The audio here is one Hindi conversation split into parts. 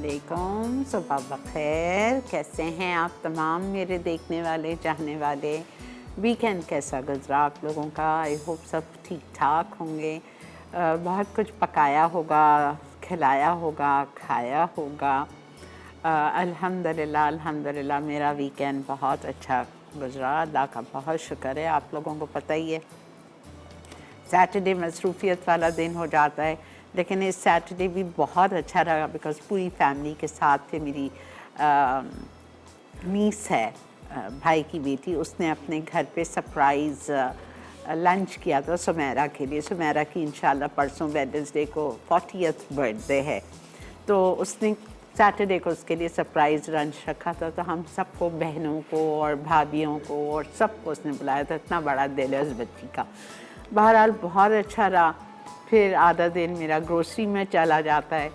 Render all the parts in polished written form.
अस्सलामुअलैकुम, सुबह बखैर। कैसे हैं आप तमाम मेरे देखने वाले चाहने वाले। वीकेंड कैसा गुजरा आप लोगों का? आई होप सब ठीक ठाक होंगे। बहुत कुछ पकाया होगा, खिलाया होगा, खाया होगा। अल्हम्दुलिल्लाह अल्हम्दुलिल्लाह मेरा वीकेंड बहुत अच्छा गुजरा, अल्लाह का बहुत शुक्र है। आप लोगों को पता ही है सैटरडे मसरूफियत वाला दिन हो जाता है, लेकिन इस सैटरडे भी बहुत अच्छा रहा बिकॉज़ पूरी फैमिली के साथ थे। मेरी नीस है, भाई की बेटी, उसने अपने घर पे सरप्राइज़ लंच किया था सुमेरा के लिए। सुमेरा की इंशाल्लाह परसों वेडनेसडे को 40th बर्थडे है, तो उसने सैटरडे को उसके लिए सरप्राइज़ लंच रखा था। तो हम सबको, बहनों को और भाभियों को और सबको उसने बुलाया था। इतना बड़ा दिल है उस बच्ची का। बहरहाल बहुत अच्छा रहा। फिर आधा दिन मेरा ग्रोसरी में चला जाता है,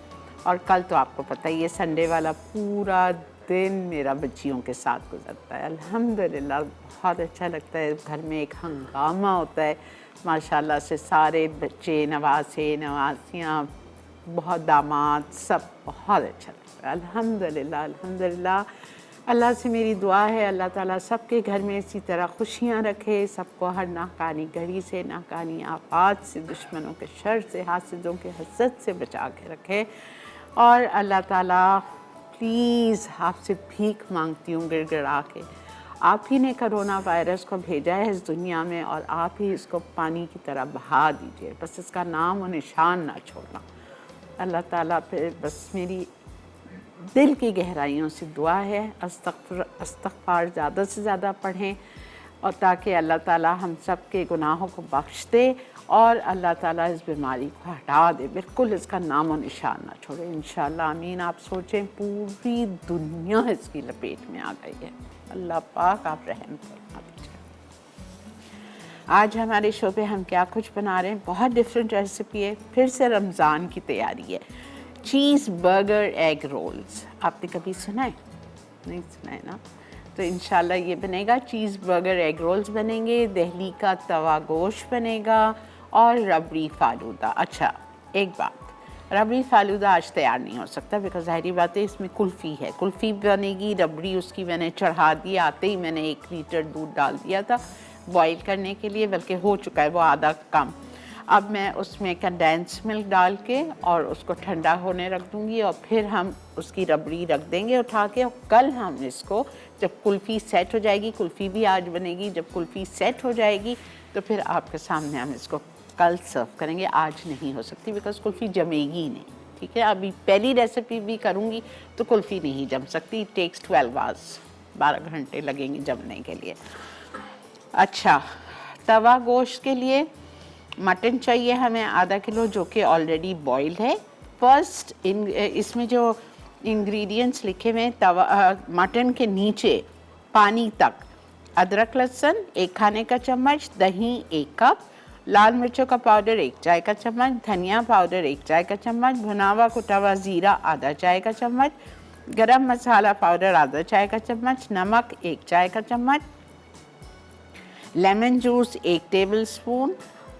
और कल तो आपको पता ही है संडे वाला पूरा दिन मेरा बच्चियों के साथ गुजरता है। अल्हम्दुलिल्लाह बहुत अच्छा लगता है। घर में एक हंगामा होता है माशाल्लाह से। सारे बच्चे, नवासे नवासियाँ, बहुत दामाद, सब बहुत अच्छा लगता है। अल्हम्दुलिल्लाह अल्हम्दुलिल्लाह। अल्लाह से मेरी दुआ है अल्लाह ताला सबके घर में इसी तरह खुशियाँ रखे, सबको हर नाकानी घड़ी से, नाकानी आफात से, दुश्मनों के शर से, हासिदों के हसद से बचा के रखे। और अल्लाह ताला प्लीज़ आपसे भीख मांगती हूँ गिड़गिड़ा के, आप ही ने कोरोना वायरस को भेजा है इस दुनिया में, और आप ही इसको पानी की तरह बहा दीजिए। बस इसका नाम और निशान ना छोड़ना। अल्लाह ताला पे बस मेरी दिल की गहराइयों से दुआ है। इस्तग़फ़ार ज़्यादा से ज़्यादा पढ़ें, और ताकि अल्लाह ताला हम सब के गुनाहों को बख्श दे, और अल्लाह ताला इस बीमारी को हटा दे, बिल्कुल इसका नाम और निशान ना छोड़े इंशाअल्लाह आमीन। आप सोचें पूरी दुनिया इसकी लपेट में आ गई है। अल्लाह पाक आप रहम फरमा दीजिए। आज हमारे शो पे हम क्या कुछ बना रहे हैं, बहुत डिफरेंट रेसिपी है। फिर से रमज़ान की तैयारी है। चीज़ बर्गर एग रोल्स, आपने कभी सुना है? नहीं सुना है ना? तो इंशाल्लाह ये बनेगा। चीज़ बर्गर एग रोल्स बनेंगे, दहली का तवा गोश्त बनेगा, और रबड़ी फालूदा। अच्छा एक बात, रबड़ी फालूदा आज तैयार नहीं हो सकता बिकॉज ज़ाहिरी बात है इसमें कुल्फ़ी है। कुल्फ़ी बनेगी, रबड़ी उसकी मैंने चढ़ा दी। आते ही मैंने 1 लीटर दूध डाल दिया था बॉईल करने के लिए, बल्कि हो चुका है वो आधा कम। अब मैं उसमें कंडेंस मिल्क डाल के और उसको ठंडा होने रख दूँगी, और फिर हम उसकी रबड़ी रख देंगे उठा के। और कल हम इसको, जब कुल्फ़ी सेट हो जाएगी, कुल्फ़ी भी आज बनेगी, जब कुल्फ़ी सेट हो जाएगी तो फिर आपके सामने हम इसको कल सर्व करेंगे। आज नहीं हो सकती बिकॉज़ कुल्फ़ी जमेगी नहीं, ठीक है? अभी पहली रेसिपी भी करूँगी तो कुल्फ़ी नहीं जम सकती। इट टेक्स 12 आवर्स, 12 घंटे लगेंगे जमने के लिए। अच्छा, तवा गोश्त के लिए मटन चाहिए हमें आधा किलो, जो कि ऑलरेडी बॉइल्ड है। फर्स्ट इसमें जो इंग्रेडिएंट्स लिखे हुए हैं, तवा मटन के नीचे पानी तक, अदरक लहसुन 1 खाने का चम्मच, दही 1 कप, लाल मिर्चों का पाउडर 1 चाय का चम्मच, धनिया पाउडर 1 चाय का चम्मच, भुना हुआ कुटा हुआ ज़ीरा आधा चाय का चम्मच, गरम मसाला पाउडर आधा चाय का चम्मच, नमक 1 चाय का चम्मच, लेमन जूस 1 टेबलस्पून,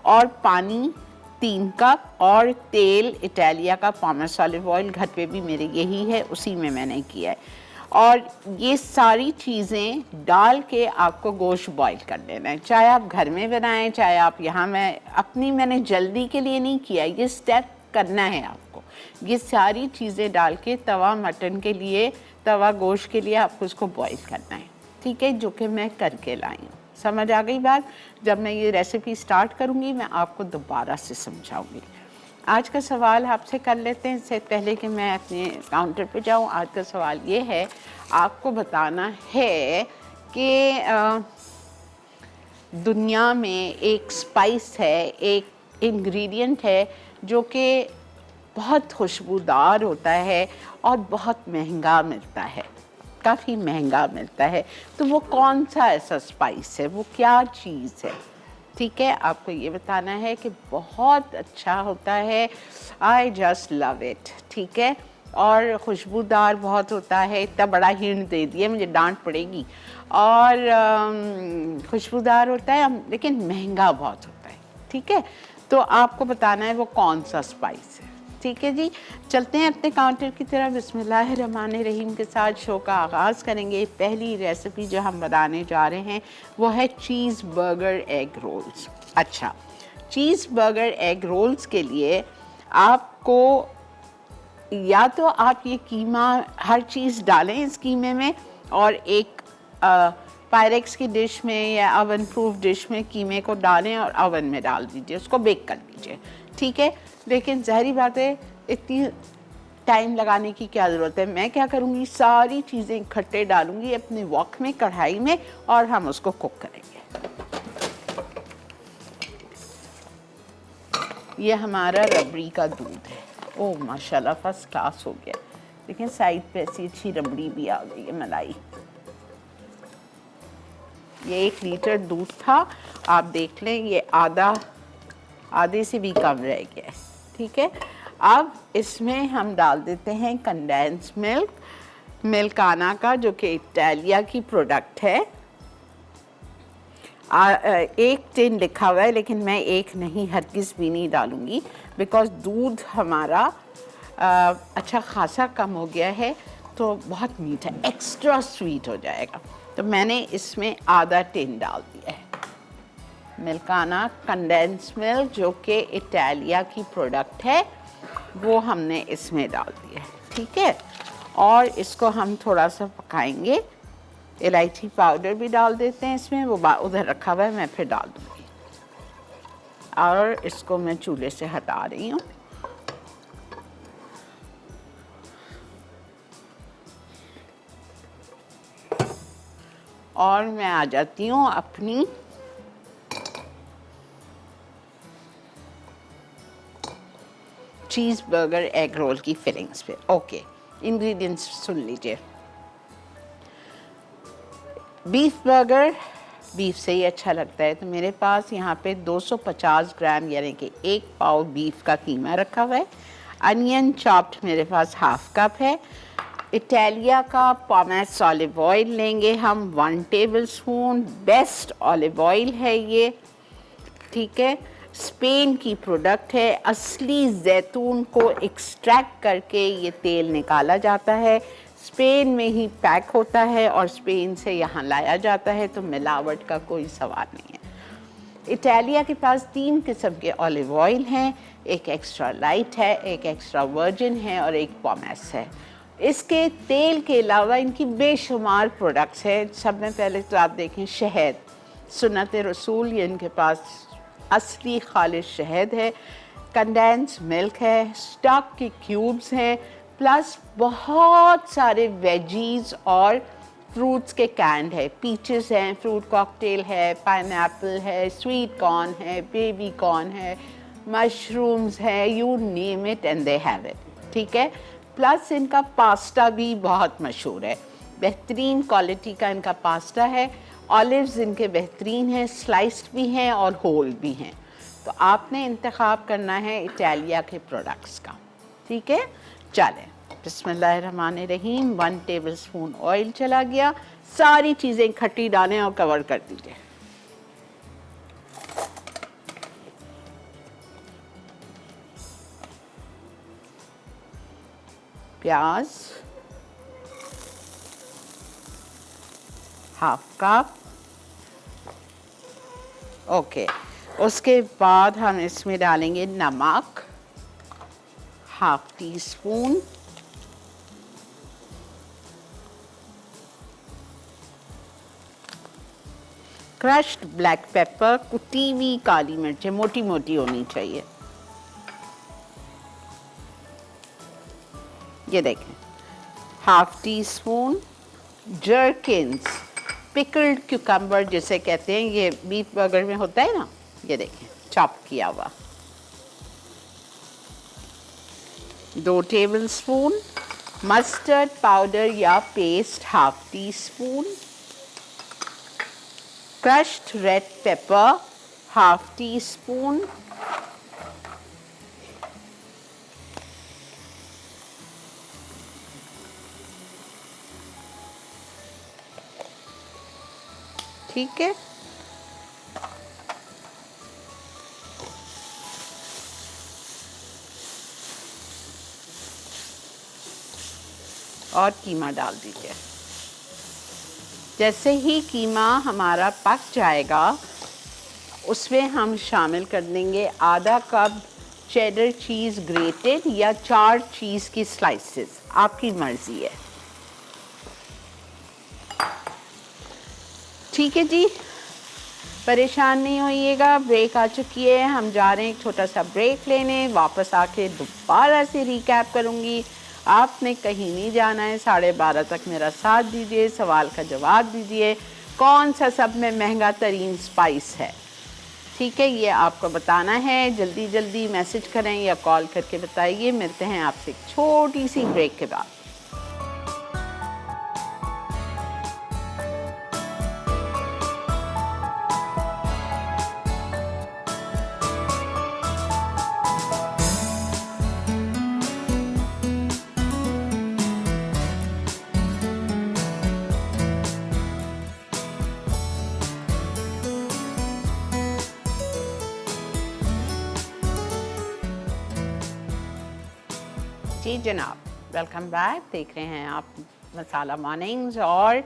और पानी 3 कप, और तेल इटालिया का पामस ऑलिव ऑयल, घर पे भी मेरे यही है, उसी में मैंने किया है। और ये सारी चीज़ें डाल के आपको गोश्त बॉईल कर लेना है। चाहे आप घर में बनाएं, चाहे आप यहाँ, मैंने जल्दी के लिए नहीं किया, ये स्टेप करना है आपको। ये सारी चीज़ें डाल के तवा मटन के लिए, तवा गोश्त के लिए आपको इसको बॉईल करना है, ठीक है? जो कि मैं करके लाई हूँ। समझ आ गई बात? जब मैं ये रेसिपी स्टार्ट करूँगी मैं आपको दोबारा से समझाऊँगी। आज का सवाल आपसे कर लेते हैं, इससे पहले कि मैं अपने काउंटर पे जाऊँ। आज का सवाल ये है, आपको बताना है कि दुनिया में एक स्पाइस है, एक इंग्रेडिएंट है जो कि बहुत खुशबूदार होता है और बहुत महंगा मिलता है, काफ़ी महंगा मिलता है। तो वो कौन सा ऐसा स्पाइस है, वो क्या चीज़ है? ठीक है, आपको ये बताना है कि बहुत अच्छा होता है। आई जस्ट लव इट, ठीक है? और खुशबूदार बहुत होता है। इतना बड़ा हिंट दे दिया, मुझे डांट पड़ेगी। और खुशबूदार होता है लेकिन महंगा बहुत होता है, ठीक है? तो आपको बताना है वो कौन सा स्पाइस है। ठीक है जी, चलते हैं अपने काउंटर की तरफ। बिस्मिल्लाहिर्रहमानिर्रहीम के साथ शो का आगाज़ करेंगे। पहली रेसिपी जो हम बनाने जा रहे हैं वो है चीज़ बर्गर एग रोल्स। अच्छा, चीज़ बर्गर एग रोल्स के लिए आपको या तो आप ये कीमा हर चीज़ डालें इस कीमे में, और एक पायरेक्स की डिश में या ओवन प्रूफ डिश में कीमे को डालें और ओवन में डाल दीजिए, उसको बेक कर दीजिए, ठीक है। लेकिन ज़ाहिर बात है इतनी टाइम लगाने की क्या ज़रूरत है। मैं क्या करूँगी, सारी चीज़ें इकट्ठे डालूँगी अपने वॉक में, कढ़ाई में, और हम उसको कुक करेंगे। ये हमारा रबड़ी का दूध है। ओह माशाल्लाह फर्स्ट क्लास हो गया। लेकिन साइड पे ऐसी अच्छी रबड़ी भी आ गई है, मलाई। ये 1 लीटर दूध था, आप देख लें ये आधे से भी कम रह गया है, ठीक है। अब इसमें हम डाल देते हैं कंडेंस मिल्क, मिल्काना का, जो कि इटालिया की प्रोडक्ट है। 1 टिन लिखा हुआ है, लेकिन मैं 1 नहीं हरगिज़ भी नहीं डालूँगी, बिकॉज़ दूध हमारा अच्छा खासा कम हो गया है, तो बहुत मीठा, एक्स्ट्रा स्वीट हो जाएगा। तो मैंने इसमें आधा टिन डाल दिया है मिल्काना कंडेंस मिल्क, जो कि इटालिया की प्रोडक्ट है, वो हमने इसमें डाल दिया है, ठीक है। और इसको हम थोड़ा सा पकाएंगे। इलायची पाउडर भी डाल देते हैं इसमें, वो उधर रखा हुआ है, मैं फिर डाल दूँगी। और इसको मैं चूल्हे से हटा रही हूँ। और मैं आ जाती हूँ अपनी चीज़ बर्गर एग रोल की फिलिंग्स पे। ओके, इंग्रेडिएंट्स सुन लीजिए। बीफ बर्गर बीफ से ही अच्छा लगता है, तो मेरे पास यहाँ पे 250 ग्राम यानी कि 1 पाव बीफ का कीमा रखा हुआ है। अनियन चॉप्ड मेरे पास हाफ कप है। इटालिया का पॉमेस ऑलिव ऑयल लेंगे हम 1 table spoon, best olive oil है ये, ठीक है। स्पेन की प्रोडक्ट है, असली जैतून को एक्सट्रैक्ट करके ये तेल निकाला जाता है, स्पेन में ही पैक होता है और स्पेन से यहाँ लाया जाता है, तो मिलावट का कोई सवाल नहीं है। इटालिया के पास 3 किस्म के ऑलिव ऑयल हैं, एक एक्स्ट्रा लाइट है, एक एक्स्ट्रा वर्जिन है और एक पॉमेस है। इसके तेल के अलावा इनकी बेशुमार प्रोडक्ट्स हैं। सब में पहले तो आप देखें शहद, सुन्नत रसूल, ये इनके पास असली खालिश शहद है, कंडेंस मिल्क है, स्टॉक के क्यूब्स हैं, प्लस बहुत सारे वेजीज और फ्रूट्स के कैंड है, पीचेस हैं, फ्रूट कॉकटेल है, पाइनएप्पल है, स्वीट कॉर्न है, बेबी कॉर्न है, मशरूम्स है, you name it and they have it, ठीक है। प्लस इनका पास्ता भी बहुत मशहूर है, बेहतरीन क्वालिटी का इनका पास्ता है। ऑलिव्स इनके बेहतरीन हैं, स्लाइस्ड भी हैं और होल भी हैं। तो आपने इंतखाब करना है इटालिया के प्रोडक्ट्स का, ठीक है। चलें, बिस्मिल्लाहिर्रहमानिर्रहीम। 1 टेबल स्पून ऑयल चला गया, सारी चीज़ें इकट्ठी डालें और कवर कर दीजिए। प्याज हाफ कप, ओके। उसके बाद हम इसमें डालेंगे नमक half tea spoon, crushed black pepper, कुटी हुई काली मिर्चें, मोटी मोटी होनी चाहिए, ये देखें। Half teaspoon gherkins, pickled cucumber जिसे कहते हैं, ये बीफ बर्गर में होता है ना, ये देखें चॉप किया हुआ। 2 टेबल स्पून मस्टर्ड पाउडर या paste half tea spoon, crushed red pepper half tea spoon, ठीक है। और कीमा डाल दीजिए। जैसे ही कीमा हमारा पक जाएगा उसमें हम शामिल कर देंगे आधा कप चेडर चीज़ ग्रेटेड या 4 चीज़ की स्लाइसेस, आपकी मर्ज़ी है। ठीक है जी, परेशान नहीं होइएगा, ब्रेक आ चुकी है, हम जा रहे हैं एक छोटा सा ब्रेक लेने। वापस आके दोबारा से रिकैप करूँगी। आपने कहीं नहीं जाना है, 12:30 तक मेरा साथ दीजिए, सवाल का जवाब दीजिए। कौन सा सब में महंगा तरीन स्पाइस है, ठीक है, ये आपको बताना है। जल्दी जल्दी मैसेज करें या कॉल करके बताइए। मिलते हैं आपसे एक छोटी सी ब्रेक के बाद। जी जनाब, वेलकम बैक। देख रहे हैं आप मसाला मॉर्निंग्स और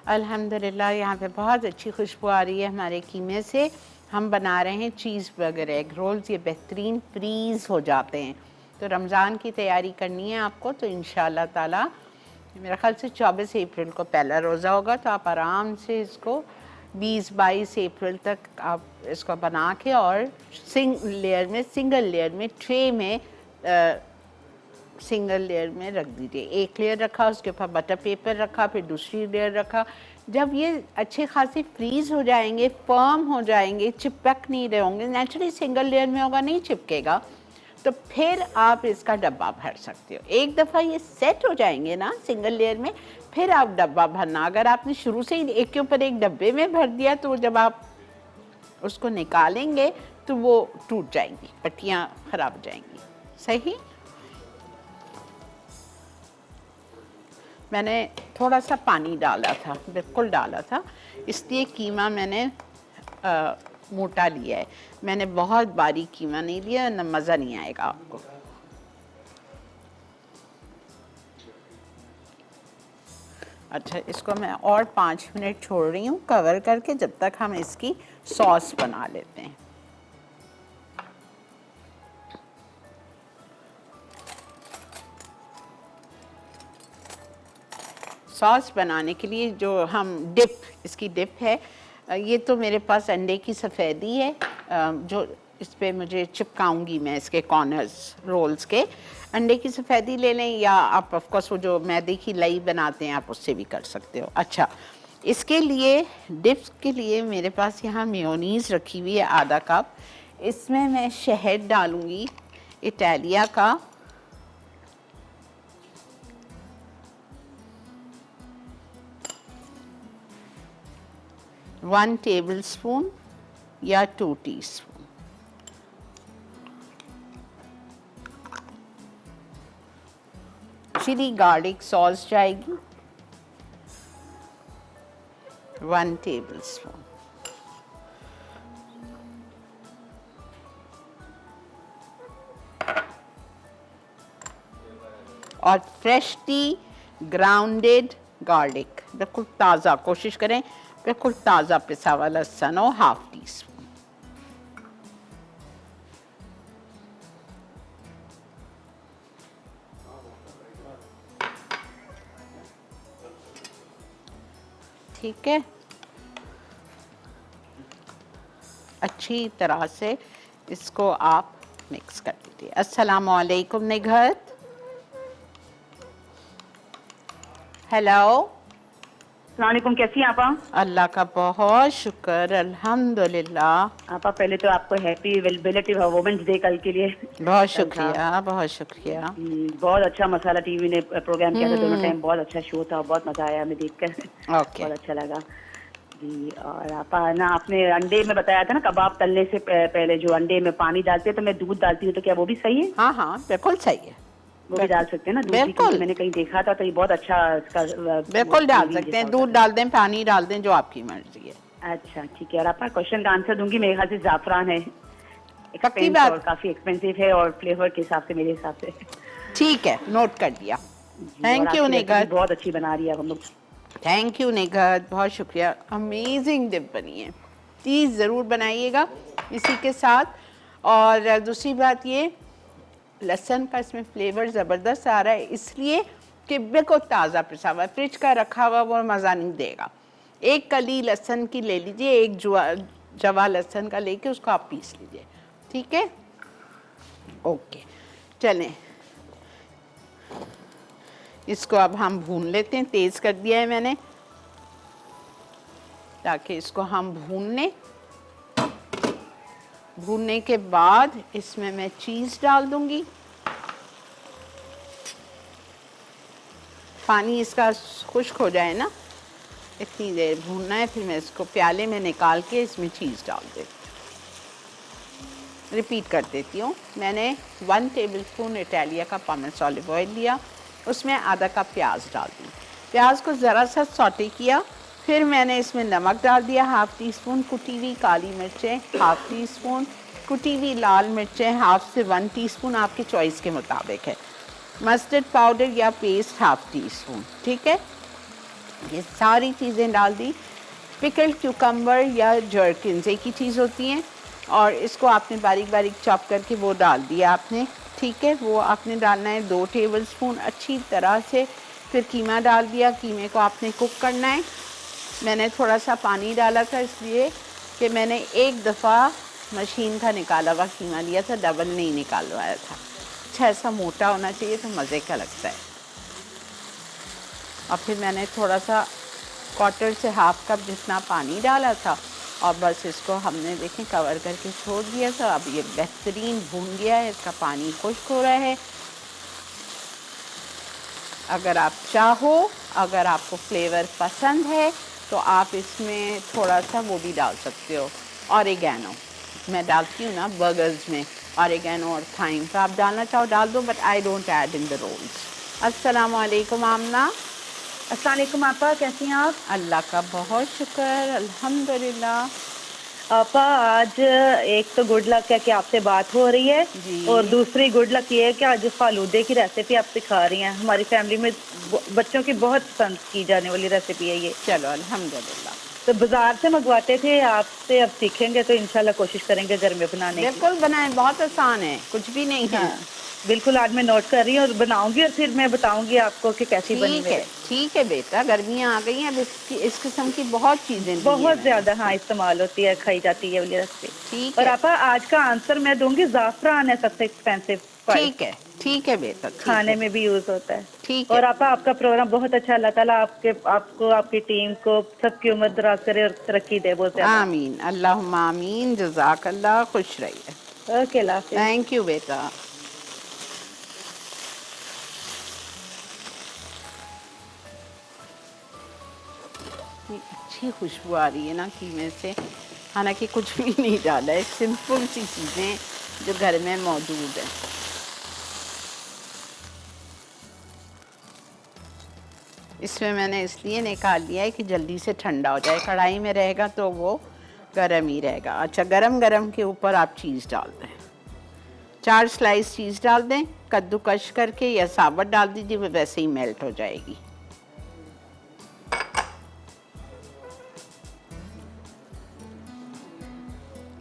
अल्हम्दुलिल्लाह यहाँ पे बहुत अच्छी खुशबू आ रही है हमारे कीमे से। हम बना रहे हैं चीज़ बर्गर एग रोल्स। ये बेहतरीन फ्रीज़ हो जाते हैं। तो रमज़ान की तैयारी करनी है आपको, तो इंशाल्लाह ताला मेरा ख़्याल से 24 अप्रैल को पहला रोज़ा होगा, तो आप आराम से इसको 20-22 अप्रैल तक आप इसको बना के और सिंगल लेयर में ट्रे में सिंगल लेयर में रख दीजिए। एक लेयर रखा, उसके ऊपर बटर पेपर रखा, फिर दूसरी लेयर रखा। जब ये अच्छे खासे फ्रीज़ हो जाएंगे, फर्म हो जाएंगे, चिपक नहीं रहे होंगे, नेचुरली सिंगल लेयर में होगा, नहीं चिपकेगा, तो फिर आप इसका डब्बा भर सकते हो। एक दफ़ा ये सेट हो जाएंगे ना सिंगल लेयर में, फिर आप डब्बा भरना। अगर आपने शुरू से ही एक के ऊपर एक डब्बे में भर दिया तो जब आप उसको निकालेंगे तो वो टूट जाएंगी, पट्टियाँ ख़राब हो जाएंगी। सही। मैंने थोड़ा सा पानी डाला था, बिल्कुल डाला था, इसलिए कीमा मैंने मोटा लिया है। मैंने बहुत बारीक कीमा नहीं लिया, न मज़ा नहीं आएगा आपको। अच्छा, इसको मैं और 5 मिनट छोड़ रही हूँ कवर करके, जब तक हम इसकी सॉस बना लेते हैं। सॉस बनाने के लिए जो हम इसकी डिप है, ये तो मेरे पास अंडे की सफ़ेदी है, जो इस पे मुझे चिपकाऊंगी मैं इसके कॉर्नर्स रोल्स के। अंडे की सफ़ेदी ले लें, या आप ऑफ कोर्स वो जो मैदे की लई बनाते हैं आप उससे भी कर सकते हो। अच्छा, इसके लिए डिप्स के लिए मेरे पास यहाँ मेयोनीज़ रखी हुई है आधा कप। इसमें मैं शहद डालूँगी इटालिया का, 1 टेबलस्पून या 2 टीस्पून। चिली गार्लिक सॉस जाएगी 1 टेबलस्पून। और फ्रेशली ग्राउंडेड गार्लिक, बिल्कुल ताज़ा, कोशिश करें बिल्कुल ताज़ा पिसा हुआ लहसुन हो, 1/2 टीस्पून। ठीक है, अच्छी तरह से इसको आप मिक्स कर दीजिए। अस्सलामु अलैकुम निघत। हेलो, अस्सलामुअलैकुम, कैसी हैं आपा? अल्लाह का बहुत शुक्र, अल्हम्दुलिल्लाह। आपा पहले तो आपको हैप्पी बिलेटेड वुमेन्स डे कल के लिए। बहुत शुक्रिया, बहुत शुक्रिया। बहुत अच्छा मसाला टीवी ने प्रोग्राम किया था दोनों टाइम, बहुत अच्छा शो था, बहुत मजा आया हमें देखकर। ओके, बहुत अच्छा लगा जी। और आपा ना, आपने अंडे में बताया था ना कबाब तलने से पहले जो अंडे में पानी डालते हैं तो मैं दूध डालती हूँ, तो क्या वो भी सही है? हाँ हाँ, बिल्कुल सही है, वो भी डाल सकते हैं ना दूध भी, क्योंकि मैंने कहीं देखा था, तो ये बहुत अच्छा इसका बिल्कुल डाल सकते हैं। दूध डाल दें, पानी डाल दें, जो आपकी मर्जी है। अच्छा ठीक है। और आपका क्वेश्चन का आंसर दूंगी, मेरे ख्याल से जाफरान है, पक्की बात, और काफी एक्सपेंसिव है और फ्लेवर के हिसाब से मेरे हिसाब से। ठीक है, नोट कर दिया। जी, और थैंक यू आपकी रेसिपी निगहत, बहुत अच्छी बना रही है हम लोग। थैंक यू निगहत, बहुत शुक्रिया। अमेजिंग डिप बनी है, प्लीज़ ज़रूर बनाइएगा इसी के साथ। और दूसरी बात ये, लहसुन का इसमें फ्लेवर ज़बरदस्त आ रहा है, इसलिए कि बिल्कुल ताज़ा पिसा हुआ, फ्रिज का रखा हुआ वो मज़ा नहीं देगा। एक कली लहसुन की ले लीजिए, एक जवा लहसुन का लेके उसको आप पीस लीजिए, ठीक है। ओके, चलें, इसको अब हम भून लेते हैं। तेज़ कर दिया है मैंने ताकि इसको हम भून लें। भूनने के बाद इसमें मैं चीज़ डाल दूंगी। पानी इसका खुश्क हो जाए ना, इतनी देर भूनना है, फिर मैं इसको प्याले में निकाल के इसमें चीज़ डाल देती हूँ। रिपीट कर देती हूँ, मैंने 1 टेबलस्पून इटालिया का पामेस ऑलिव ऑयल लिया, उसमें आधा कप प्याज डाल दी। प्याज को ज़रा सा सौटे किया, फिर मैंने इसमें नमक डाल दिया, हाफ़ टी स्पून कुटी हुई काली मिर्चें, हाफ़ टी स्पून कुटी हुई लाल मिर्चें, हाफ़ से 1 टीस्पून आपकी चॉइस के मुताबिक है, मस्टर्ड पाउडर या पेस्ट हाफ़ टी स्पून, ठीक है। ये सारी चीज़ें डाल दी। पिकल्ड क्यूकम्बर या जर्किन्स एक ही चीज़ होती हैं, और इसको आपने बारीक बारीक चॉप करके वो डाल दिया आपने, ठीक है। वो आपने डालना है 2 टेबलस्पून अच्छी तरह से। फिर कीमा डाल दिया, कीमे को आपने कुक करना है। मैंने थोड़ा सा पानी डाला था इसलिए कि मैंने एक दफ़ा मशीन का निकाला हुआ कीमा लिया था, डबल नहीं निकालवाया था। अच्छा ऐसा मोटा होना चाहिए तो मज़े का लगता है। और फिर मैंने थोड़ा सा क्वार्टर से हाफ़ कप जितना पानी डाला था, और बस इसको हमने देखें कवर करके छोड़ दिया था। अब ये बेहतरीन भून गया है, इसका पानी खुश्क हो रहा है। अगर आप चाहो, अगर आपको फ्लेवर पसंद है तो आप इसमें थोड़ा सा वो भी डाल सकते हो, ऑरिगेनो। मैं डालती हूँ ना बर्गर्स में ऑरिगेनो और थाइम, तो आप डालना चाहो डाल दो, but I don't add in the rolls. अस्सलाम वालेकुम आमना। अस्सलाम वालेकुम आपा, कैसी हैं आप? अल्लाह का बहुत शुक्र, अल्हम्दुलिल्लाह। आपा आज एक तो गुड लक है कि आपसे बात हो रही है, जी। और दूसरी गुड लक ये है कि आज फालूदे की रेसिपी आप सिखा रही हैं। हमारी फैमिली में बच्चों की बहुत पसंद की जाने वाली रेसिपी है ये। चलो अल्हम्दुलिल्लाह। तो बाजार से मंगवाते थे, आपसे अब सीखेंगे तो इंशाल्लाह कोशिश करेंगे घर में बनाने की। बिल्कुल बनाएं, बहुत आसान है, कुछ भी नहीं है। हाँ बिल्कुल, आज मैं नोट कर रही हूँ और बनाऊंगी, और फिर मैं बताऊंगी आपको कि कैसी बनी ठीक है, मेरे। ठीक है बेटा, गर्मियाँ आ गई हैं, अब इस किस्म की बहुत चीज़ें दी हैं बहुत मैंने। ज्यादा हाँ इस्तेमाल होती है, खाई जाती है वाली रेसिपी। ठीक और है, आपा आज का आंसर मैं दूंगी, जाफरान है सबसे एक्सपेंसिव स्पाइस, ठीक है, ठीक है बेटा, ठीक खाने है, में भी यूज होता है। ठीक और है। आपा आपका प्रोग्राम बहुत अच्छा, अल्लाह ताला आपको आपकी टीम को सबकी उम्र दराज करे और तरक्की दे बहुत ज्यादा। आमीन, अल्लाहुम्मा आमीन, जज़ाकल्लाह, खुश रहिए। Okay, Allah Hafiz. Thank you बेटा। इतनी अच्छी खुशबू आ रही है ना कीमे से, हालांकि कुछ भी नहीं डाला है, सिंपल सी चीज़ें जो घर में मौजूद है। इसमें मैंने इसलिए निकाल लिया है कि जल्दी से ठंडा हो जाए, कढ़ाई में रहेगा तो वो गरम ही रहेगा। अच्छा, गरम गरम के ऊपर आप चीज़ डाल दें, 4 स्लाइस चीज़ डाल दें, कद्दूकश करके या साबुत डाल दीजिए, वो वैसे ही मेल्ट हो जाएगी।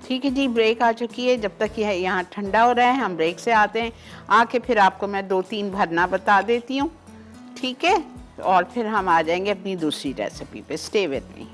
ठीक है जी, ब्रेक आ चुकी है। जब तक यह यहाँ ठंडा हो रहा है हम ब्रेक से आते हैं, आके फिर आपको मैं 2-3 भरना बता देती हूँ, ठीक है। और फिर हम आ जाएंगे अपनी दूसरी रेसिपी पे। Stay with me.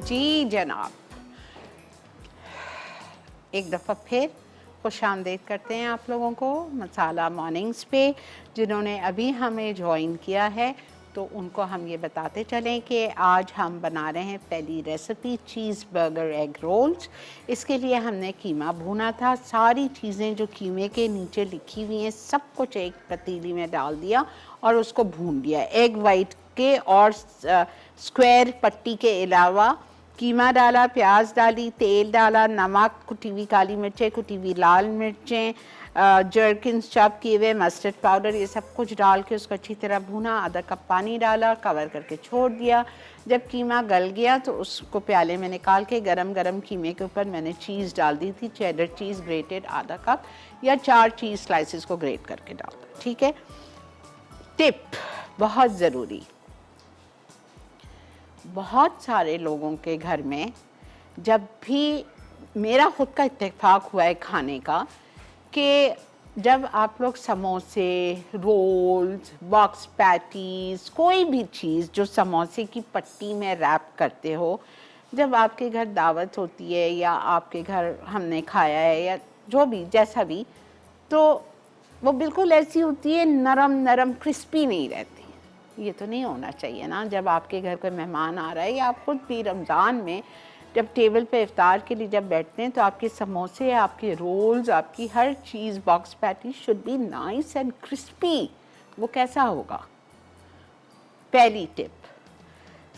जी जनाब, एक दफ़ा फिर खुशामदीद करते हैं आप लोगों को मसाला मॉर्निंग्स पे। जिन्होंने अभी हमें ज्वाइन किया है तो उनको हम ये बताते चलें कि आज हम बना रहे हैं पहली recipe, cheese burger egg rolls. इसके लिए हमने कीमा भूना था, सारी चीज़ें जो कीमे के नीचे लिखी हुई हैं सब कुछ एक पतीली में डाल दिया और उसको भून दिया। एग वाइट के और स्क्वायर पट्टी के अलावा कीमा डाला, प्याज डाली, तेल डाला, नमक, कुटी हुई काली मिर्चें, कुटी हुई लाल मिर्चें, जर्किन्स चॉप किए हुए, मस्टर्ड पाउडर, ये सब कुछ डाल के उसको अच्छी तरह भुना, आधा कप पानी डाला, कवर करके छोड़ दिया। जब कीमा गल गया तो उसको प्याले में निकाल के गरम गरम कीमे के ऊपर मैंने चीज़ डाल दी थी, चेडर चीज़ ग्रेटेड आधा कप या 4 चीज़ स्लाइसेस को ग्रेट करके डाल दो। ठीक है। टिप बहुत ज़रूरी, बहुत सारे लोगों के घर में, जब भी मेरा खुद का इत्तेफाक हुआ है खाने का, कि जब आप लोग समोसे, रोल्स, बॉक्स पैटीज़, कोई भी चीज़ जो समोसे की पट्टी में रैप करते हो, जब आपके घर दावत होती है या आपके घर हमने खाया है या जो भी जैसा भी, तो वो बिल्कुल ऐसी होती है, नरम नरम, क्रिस्पी नहीं रहती। ये तो नहीं होना चाहिए ना। जब आपके घर कोई मेहमान आ रहा है या आप खुद भी रमज़ान में जब टेबल पे इफ्तार के लिए जब बैठते हैं, तो आपके समोसे, आपके रोल्स, आपकी हर चीज़, box patty should be nice and crispy. वो कैसा होगा? पहली टिप,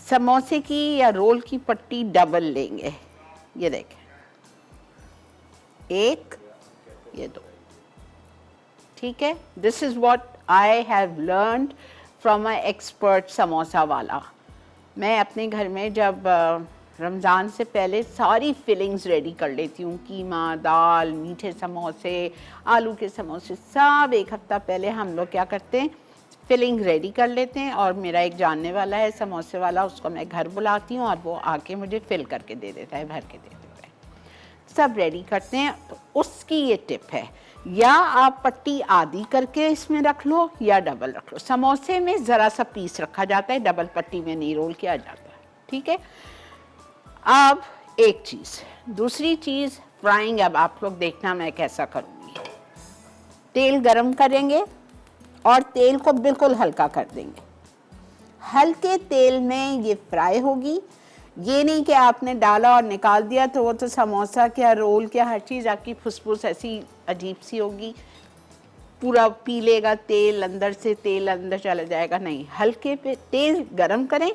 समोसे की या रोल की पट्टी डबल लेंगे। ये देखें, एक, ये दो। ठीक है। This is what I have learned from my expert samosa वाला। मैं अपने घर में जब रमज़ान से पहले सारी फिलिंग्स रेडी कर लेती हूँ, कीमा, दाल, मीठे समोसे, आलू के समोसे, सब एक हफ़्ता पहले हम लोग क्या करते हैं, फिलिंग रेडी कर लेते हैं। और मेरा एक जानने वाला है समोसे वाला, उसको मैं घर बुलाती हूँ और वो आके मुझे फिल करके दे देता है, भर के दे देता है। सब रेडी करते हैं। तो उसकी ये टिप है, या आप पट्टी आधी करके इसमें रख लो या डबल रख लो। समोसे में ज़रा सा पीस रखा जाता है, डबल पट्टी में नहीं रोल किया जाता है। ठीक है। अब एक चीज़, दूसरी चीज़ फ्राइंग। अब आप लोग देखना मैं कैसा करूँगी। तेल गरम करेंगे और तेल को बिल्कुल हल्का कर देंगे। हल्के तेल में ये फ्राई होगी। ये नहीं कि आपने डाला और निकाल दिया तो वो तो समोसा क्या, रोल क्या, हर चीज़ आपकी फुसफुस ऐसी अजीब सी होगी, पूरा पी लेगा तेल, अंदर से तेल अंदर चला जाएगा। नहीं, हल्के पे तेल गरम करें,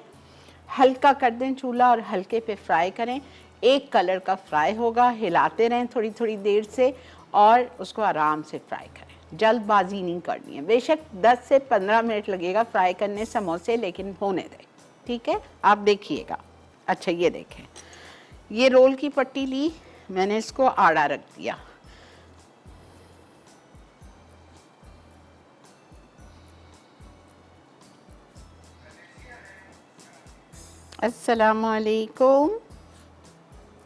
हल्का कर दें चूल्हा और हल्के पे फ्राई करें। एक कलर का फ्राई होगा, हिलाते रहें थोड़ी थोड़ी देर से और उसको आराम से फ्राई करें। जल्दबाजी नहीं करनी है। बेशक 10 से 15 मिनट लगेगा फ्राई करने समोसे, लेकिन होने दें। ठीक है। आप देखिएगा। अच्छा, ये देखें, ये रोल की पट्टी ली मैंने, इसको आड़ा रख दिया। अस्सलाम वालेकुम।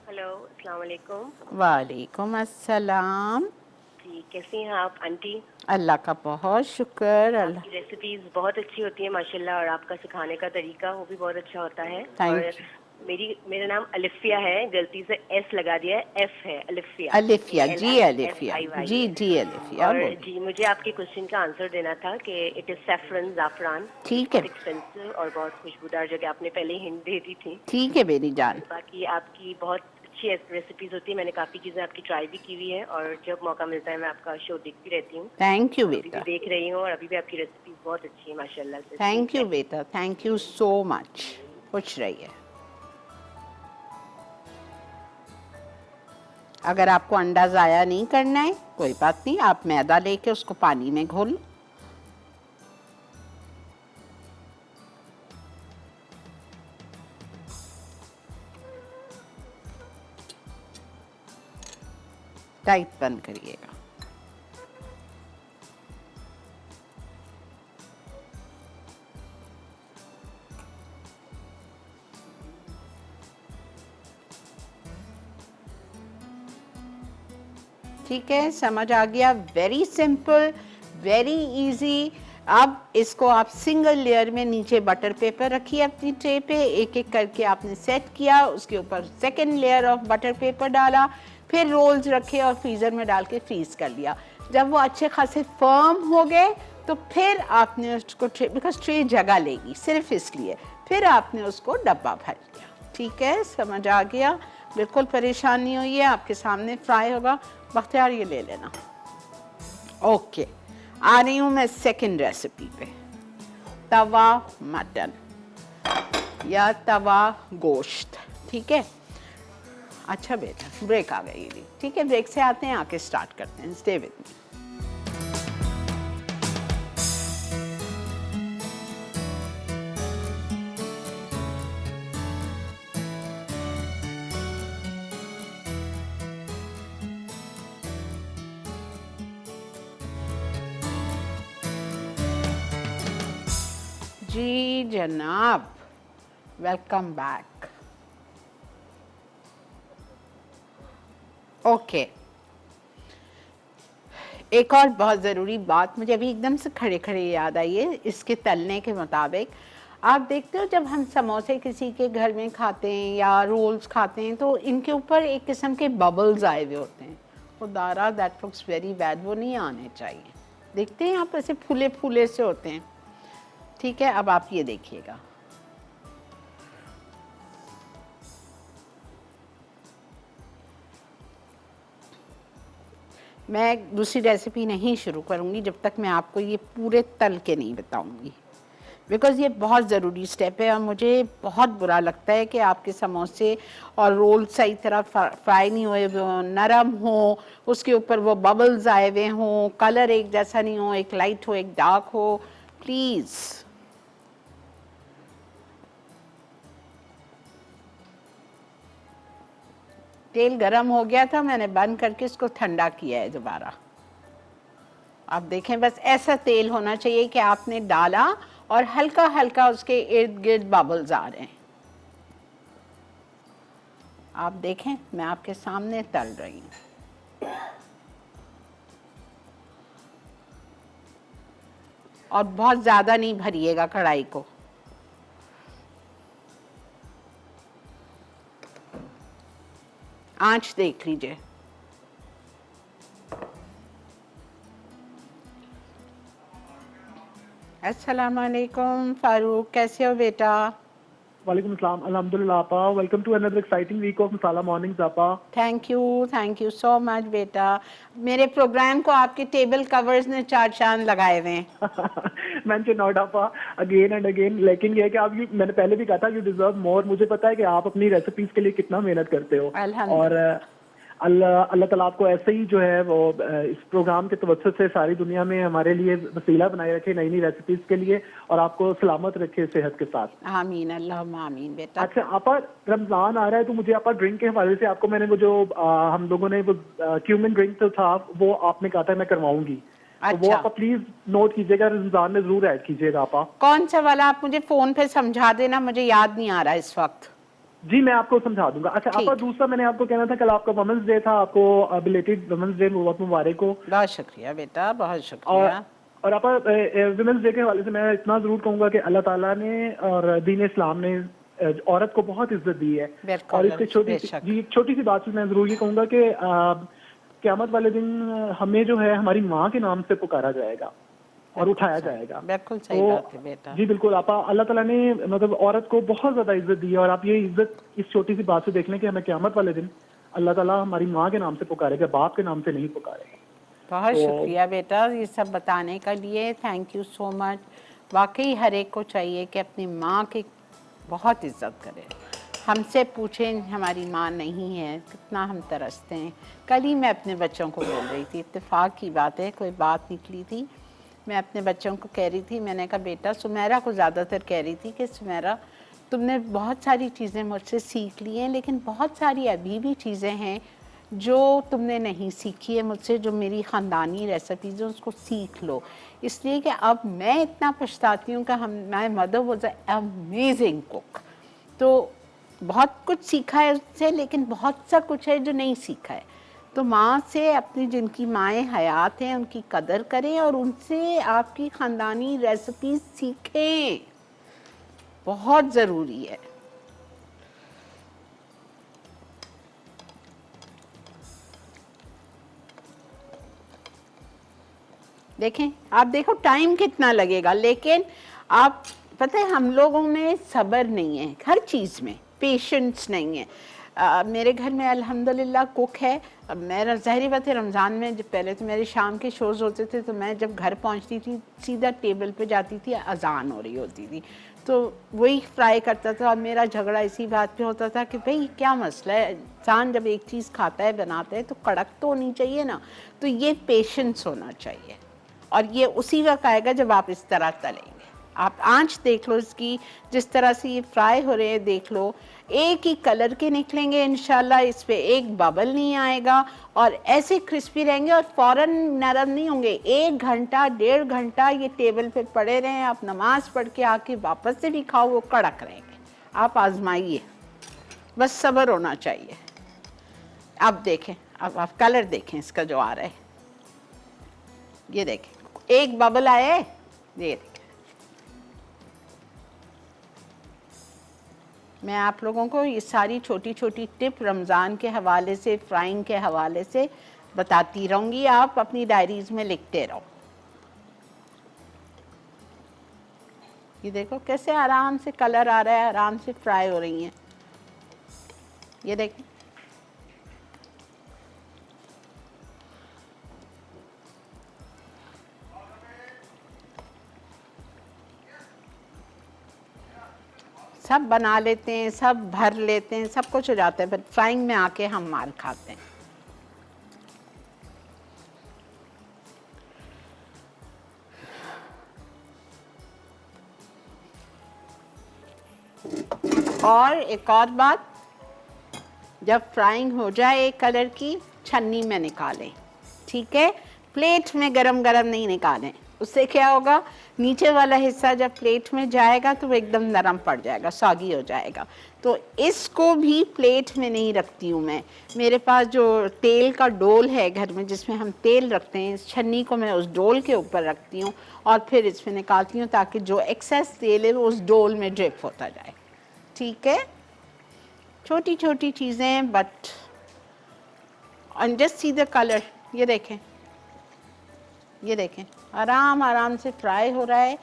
हेलो, अस्सलाम वालेकुम। वालेकुम अस्सलाम। जी, कैसी हैं आप आंटी? अल्लाह का बहुत शुक्र। अल्लाह, आपकी रेसिपीज बहुत अच्छी होती हैं माशाल्लाह, और आपका सिखाने का तरीका वो भी बहुत अच्छा होता है। Thank और you. मेरा नाम अलिफिया है, गलती से एस लगा दिया है, एफ है अलिफिया। अलिफिया जी, अलिफिया ALIFIA। जी जी, अलिफिया और बोलिए। जी, मुझे आपके क्वेश्चन का आंसर देना था कि इट इज सैफरन, ज़ाफ़रान। ठीक है। बहुत एक्सपेंसिव और बहुत खुशबूदार, जो कि आपने पहले हिंट दे दी थी। ठीक है मेरी जान। बाकी आपकी बहुत अच्छी रेसिपीज होती है, मैंने काफ़ी चीज़ें आपकी ट्राई भी की हुई है, और जब मौका मिलता है मैं आपका शो देखती रहती हूँ। थैंक यू अभी भी बेटा। देख रही हूँ और अभी भी आपकी रेसिपीज बहुत अच्छी है माशाल्लाह से। थैंक यू बेटा, थैंक यू सो मच। खुश रहिए। अगर आपको अंडा ज़ाया नहीं करना है कोई बात नहीं, आप मैदा लेके उसको पानी में घोल लो। टाइट बंद करिएगा। ठीक है, समझ आ गया। Very simple, very easy. अब इसको आप सिंगल लेयर में नीचे बटर पेपर रखिए अपनी ट्रे पे, एक एक करके आपने सेट किया, उसके ऊपर second layer of butter paper डाला, फिर रोल्स रखे और फ्रीज़र में डाल के फ्रीज कर लिया। जब वो अच्छे खासे फर्म हो गए तो फिर आपने उसको ट्रे, बिकॉज ट्रे जगह लेगी सिर्फ इसलिए, फिर आपने उसको डब्बा भर लिया। ठीक है, समझ आ गया। बिल्कुल परेशान नहीं हुई है, आपके सामने फ्राई होगा। बख्तियार ये ले लेना। ओके, आ रही हूँ मैं सेकंड रेसिपी पे, तवा मटन। या तवा गोश्त, ठीक है। अच्छा बेटा, ब्रेक आ गई जी, ठीक है, ब्रेक से आते हैं, आके स्टार्ट करते हैं। Stay with me. जी जनाब, वेलकम बैक। ओके, एक और बहुत ज़रूरी बात मुझे अभी एकदम से खड़े खड़े याद आई है। इसके तलने के मुताबिक आप देखते हो जब हम समोसे किसी के घर में खाते हैं या रोल्स खाते हैं तो इनके ऊपर एक किस्म के बबल्स आए हुए होते हैं। वो Dara that looks very bad, वो नहीं आने चाहिए। देखते हैं आप ऐसे फूले फूले से होते हैं, ठीक है। अब आप ये देखिएगा, मैं दूसरी रेसिपी नहीं शुरू करूंगी जब तक मैं आपको ये पूरे तल के नहीं बताऊंगी, बिकॉज़ ये बहुत ज़रूरी स्टेप है। और मुझे बहुत बुरा लगता है कि आपके समोसे और रोल सही तरह फ्राई नहीं हुए, वो नरम हो, उसके ऊपर वो बबल्स आए हुए हों, कलर एक जैसा नहीं हो, एक लाइट हो एक डार्क हो। प्लीज़ तेल गरम हो गया था, मैंने बंद करके इसको ठंडा किया है दोबारा। आप देखें, बस ऐसा तेल होना चाहिए कि आपने डाला और हल्का हल्का उसके इर्द गिर्द बबल्स आ रहे हैं। आप देखें, मैं आपके सामने तल रही हूँ। और बहुत ज़्यादा नहीं भरिएगा कढ़ाई को। आंच देख लीजिए। अस्सलाम वालेकुम फारूक, कैसे हो बेटा? वालेकुम अस्सलाम, अल्हम्दुलिल्लाह आपा। Welcome to another exciting week of Masala mornings आपा। थैंक यू सो मच बेटा। मेरे प्रोग्राम को आपके टेबल कवर्स ने चार चांद लगाए हुए हैं। मेंशन नॉट आपा, अगेन एंड अगेन। लेकिन ये है कि आप, मैंने पहले भी कहा था, यू डिजर्व मोर। मुझे पता है कि आप अपनी रेसिपीज के लिए कितना मेहनत करते हो, और अल्लाह ताला आपको ऐसे ही जो है वो इस प्रोग्राम के तवज्जुह से सारी दुनिया में हमारे लिए वसीला बनाए रखे नई नई रेसिपीज के लिए, और आपको सलामत रखे सेहत के साथ। आमीन, अल्लाहुम्मा आमीन बेटा। अच्छा आपा, रमजान आ रहा है तो मुझे आपा ड्रिंक के हवाले से आपको मैंने वो जो हम लोगों ने वो क्यूमिन ड्रिंक तो था, वो आपने कहा था मैं करवाऊंगी। अच्छा। तो वो आप प्लीज नोट कीजिएगा, रमजान में जरूर ऐड कीजिएगा आपा। कौन सा वाला? आप मुझे फोन पे समझा देना, मुझे याद नहीं आ रहा इस वक्त। जी मैं आपको समझा दूंगा। अच्छा आपा, दूसरा मैंने आपको कहना था, कल आपका वुमेन्स डे था, आपको बिलेटेड वुमेन्स डे बहुत मुबारक हो। बहुत शुक्रिया बेटा, बहुत शुक्रिया। और आपा, वुमेन्स डे के हवाले से मैं इतना जरूर कहूंगा कि अल्लाह ताला ने और दीन इस्लाम ने औरत को बहुत इज्जत दी है। और इससे छोटी सी बात मैं जरूर ये कहूंगा कि क़यामत वाले दिन हमें जो है हमारी माँ के नाम से पुकारा जाएगा और उठाया जाएगा। बिल्कुल सही बात है बेटा। जी बिल्कुल आपा, अल्लाह ताला ने मतलब औरत को बहुत ज्यादा इज्जत दी है, और आप ये इज्जत इस छोटी सी बात से देख लें कि हमें क़यामत वाले दिन अल्लाह ताला हमारी माँ के नाम से पुकारेगा, बाप के नाम से नहीं पुकारेगा। बहुत शुक्रिया बेटा ये सब बताने के लिए, थैंक यू सो मच। वाकई हर एक को चाहिए कि अपनी माँ की बहुत इज्जत करे। हमसे पूछें, हमारी माँ नहीं है, कितना हम तरसते हैं। कल ही मैं अपने बच्चों को बोल रही थी, इत्तेफाक की बात है, कोई बात निकली थी, मैं अपने बच्चों को कह रही थी, मैंने कहा बेटा, सुमेरा को ज़्यादातर कह रही थी कि सुमेरा तुमने बहुत सारी चीज़ें मुझसे सीख ली हैं, लेकिन बहुत सारी अभी भी चीज़ें हैं जो तुमने नहीं सीखी है मुझसे, जो मेरी ख़ानदानी रेसिपीज़ हैं उसको सीख लो। इसलिए कि अब मैं इतना पछताती हूँ कि my mother was amazing cook. तो बहुत कुछ सीखा है उससे, लेकिन बहुत सा कुछ है जो नहीं सीखा है। तो माँ से, अपनी जिनकी माएँ हयात हैं उनकी कदर करें और उनसे आपकी ख़ानदानी रेसिपीज़ सीखें, बहुत ज़रूरी है। देखें, आप देखो टाइम कितना लगेगा, लेकिन आप पता है हम लोगों में सब्र नहीं है, हर चीज़ में पेशेंस नहीं है। मेरे घर में अल्हम्दुलिल्लाह कुक है। अब मेरा ज़ाहिर बात है रमज़ान में जब पहले तो मेरे शाम के शोज़ होते थे तो मैं जब घर पहुंचती थी सीधा टेबल पे जाती थी, अजान हो रही होती थी तो वही फ्राई करता था। और मेरा झगड़ा इसी बात पे होता था कि भाई क्या मसला है, इंसान जब एक चीज़ खाता है बनाता है तो कड़क तो होनी चाहिए ना। तो ये पेशेंस होना चाहिए और ये उसी वक्त आएगा जब आप इस तरह तलेंगे। आप आंच देख लो इसकी, जिस तरह से ये फ्राई हो रहे हैं देख लो, एक ही कलर के निकलेंगे इंशाल्लाह, इस पे एक बबल नहीं आएगा और ऐसे क्रिस्पी रहेंगे और फ़ौरन नरम नहीं होंगे। 1 घंटा 1.5 घंटा ये टेबल पे पड़े रहें, आप नमाज पढ़ के आके वापस से भी खाओ वो कड़क रहेंगे। आप आजमाइए, बस सब्र होना चाहिए। अब देखें, अब आप कलर देखें इसका जो आ रहा है, ये देखें एक बबल आया है, ये देखें। मैं आप लोगों को ये सारी छोटी छोटी टिप रमज़ान के हवाले से, फ्राइंग के हवाले से बताती रहूँगी, आप अपनी डायरीज में लिखते रहो। ये देखो कैसे आराम से कलर आ रहा है, आराम से फ्राई हो रही हैं। ये देखें, सब बना लेते हैं, सब भर लेते हैं, सब कुछ हो जाता है, पर फ्राइंग में आके हम मार खाते हैं। और एक और बात, जब फ्राइंग हो जाए एक कलर की, छन्नी में निकालें, ठीक है। प्लेट में गरम गरम नहीं निकालें, उससे क्या होगा, नीचे वाला हिस्सा जब प्लेट में जाएगा तो वो एकदम नरम पड़ जाएगा, सॉगी हो जाएगा। तो इसको भी प्लेट में नहीं रखती हूँ मैं। मेरे पास जो तेल का डोल है घर में जिसमें हम तेल रखते हैं, इस छन्नी को मैं उस डोल के ऊपर रखती हूँ और फिर इसमें निकालती हूँ ताकि जो एक्सेस तेल है वो उस डोल में ड्रिप होता जाए, ठीक है। छोटी छोटी चीज़ें, but and just see the colour. ये देखें, ये देखें, आराम आराम से फ्राई हो रहा है।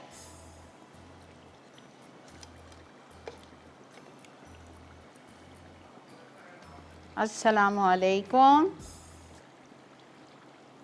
अस्सलामु अलैकुम।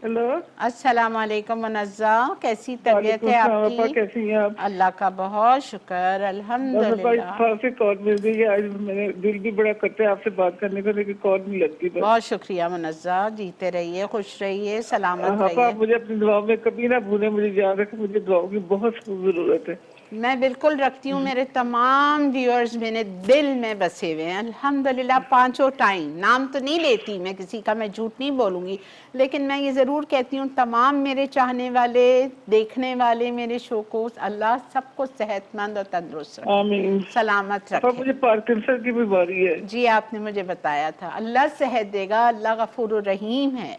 हेलो, अस्सलाम वालेकुम मुनज़्ज़ा, कैसी तबीयत है आपकी? कैसी हैं आप? अल्लाह का बहुत शुक्र, अल्हम्दुलिल्लाह। से कॉल मिल गई है आज। मैंने दिल भी बड़ा करता है आपसे बात करने को, लेकिन कॉल नहीं लगती। बहुत शुक्रिया मुनज़्ज़ा, जीते रहिए, खुश रहिए, सलामत आप रहिए। मुझे अपनी दुआओं में कभी ना भूलें, मुझे याद रखें, मुझे दुआओं की बहुत जरूरत है। मैं बिल्कुल रखती हूँ। मेरे तमाम व्यूअर्स मेरे दिल में बसे हुए हैं अल्हम्दुलिल्लाह, 5 टाइम। नाम तो नहीं लेती मैं किसी का, मैं झूठ नहीं बोलूँगी, लेकिन मैं ये ज़रूर कहती हूँ तमाम मेरे चाहने वाले, देखने वाले मेरे शो को अल्लाह सबको सेहतमंद और तंदुरुस्त रखे, आमीन, सलामत रखे। मुझे पार्किंसन की बीमारी है। जी, आपने मुझे बताया था। अल्लाह सेहत देगा, अल्लाह गफूर रहीम है।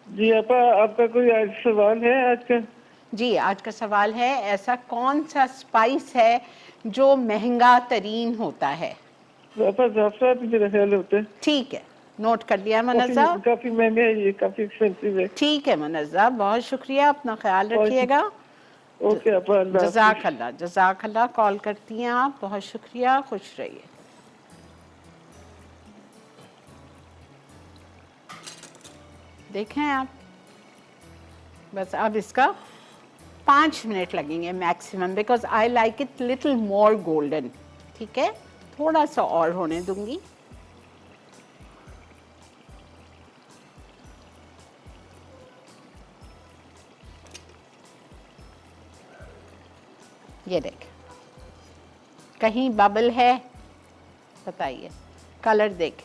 जी आपा, आपका कोई आज सवाल है आज का? जी, आज का सवाल है, ऐसा कौन सा स्पाइस है जो महंगा तरीन होता है? ज़ाफ़रान मेरा ख्याल होता है। ठीक है, नोट कर लिया मुनज़्ज़ा। काफी महंगा है ये, काफी एक्सपेंसिव है। ठीक है मुनज़्ज़ा, बहुत शुक्रिया, अपना ख्याल रखिएगा। ओके आपा, अल्लाह जज़ाकल्लाह, जज़ाकल्लाह। कॉल करती हैं आप, बहुत शुक्रिया, खुश रहिए। देखें आप, बस अब इसका 5 मिनट लगेंगे maximum, because I like it little more golden, ठीक है। थोड़ा सा और होने दूंगी। ये देख, कहीं बबल है बताइए, कलर देख,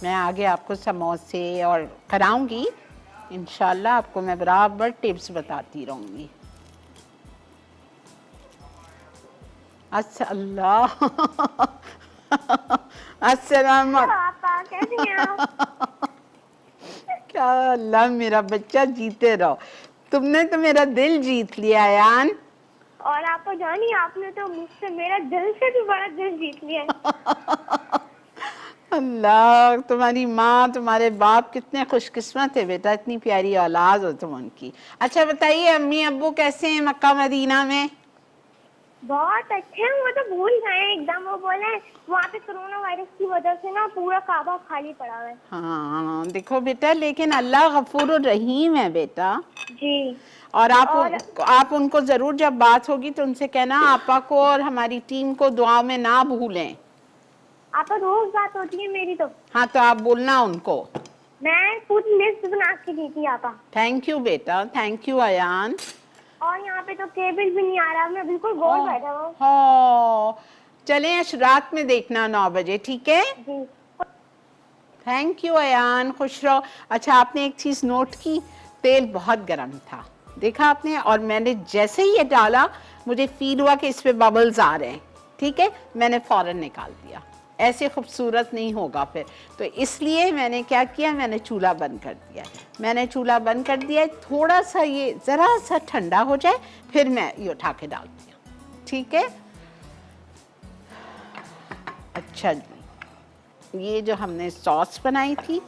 मैं आगे आपको समोसे और कराऊंगी इंशाल्लाह, आपको मैं बराबर टिप्स बताती रहूंगी। अच्छा, अल्लाह अस्सलाम। क्या अल्लाह, मेरा बच्चा जीते रहो। तुमने तो मेरा दिल जीत लिया यान। और आपको जानिए आपने तो मुझसे मेरा दिल से भी बड़ा दिल जीत लिया है। अल्लाह, तुम्हारी माँ तुम्हारे बाप कितने खुशकिस्मत है बेटा, इतनी प्यारी औलाद हो तुम उनकी। अच्छा बताइए, अम्मी अब्बू कैसे हैं मक्का मदीना में? बहुत अच्छे हैं, वो तो भूल गए हैं एकदम। वो बोले वहाँ पे कोरोना वायरस की वजह से ना पूरा काबा खाली पड़ा है। हाँ देखो बेटा, लेकिन अल्लाह गफूर रहीम है बेटा। जी। और आप उनको जरूर जब बात होगी तो उनसे कहना आपा को और हमारी टीम को दुआ में ना भूलें। आपा रोज बात होती है मेरी तो। हाँ तो आप बोलना उनको। मैं पूरी लिस्ट बना के दी थी आपा। थैंक यू बेटा, थैंक यू अयान। और यहाँ पे तो केबल भी नहीं आ रहा, मैं बिल्कुल गोल बैठा हूँ। हाँ चलें, आज रात में देखना 9 बजे, ठीक है? जी। थैंक यू अयान, खुश रहो। अच्छा आपने एक चीज़ नोट की, तेल बहुत गर्म था, देखा आपने? और मैंने जैसे ही ये डाला मुझे फील हुआ कि इस पे बबल्स आ रहे हैं, ठीक है? मैंने फ़ौरन निकाल दिया, ऐसे खूबसूरत नहीं होगा फिर। तो इसलिए मैंने क्या किया, मैंने चूल्हा बंद कर दिया। मैंने चूल्हा बंद कर दिया, थोड़ा सा ये ज़रा सा ठंडा हो जाए फिर मैं ये उठा के डालती हूँ, ठीक है? अच्छा जी, ये जो हमने सॉस बनाई थी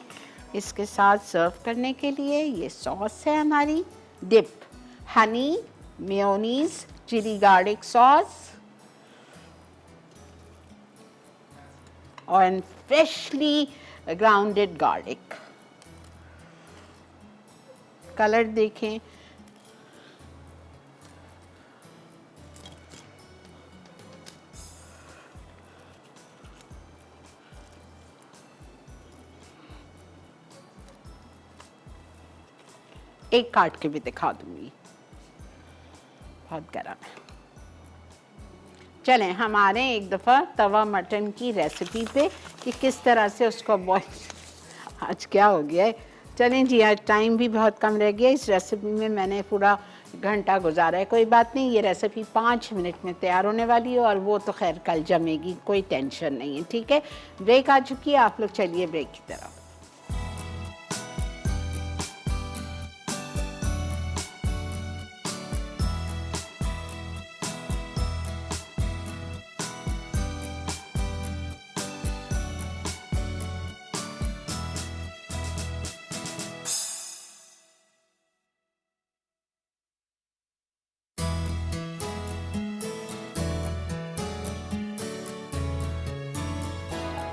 इसके साथ सर्व करने के लिए ये सॉस है हमारी dip, honey, mayonnaise, chilli garlic sauce और फ्रेशली ग्राउंडेड गार्लिक। कलर देखें, एक काट के भी दिखा दूंगी, बहुत गर्म है। चलें हम आ रहे हैं एक दफ़ा तवा मटन की रेसिपी पे कि किस तरह से उसको बॉईल। आज क्या हो गया है, चलें जी, आज टाइम भी बहुत कम रह गया। इस रेसिपी में मैंने पूरा घंटा गुजारा है, कोई बात नहीं, ये रेसिपी 5 मिनट में तैयार होने वाली है और वो तो खैर कल जमेगी, कोई टेंशन नहीं है, ठीक है? ब्रेक आ चुकी है, आप लोग चलिए ब्रेक की तरफ।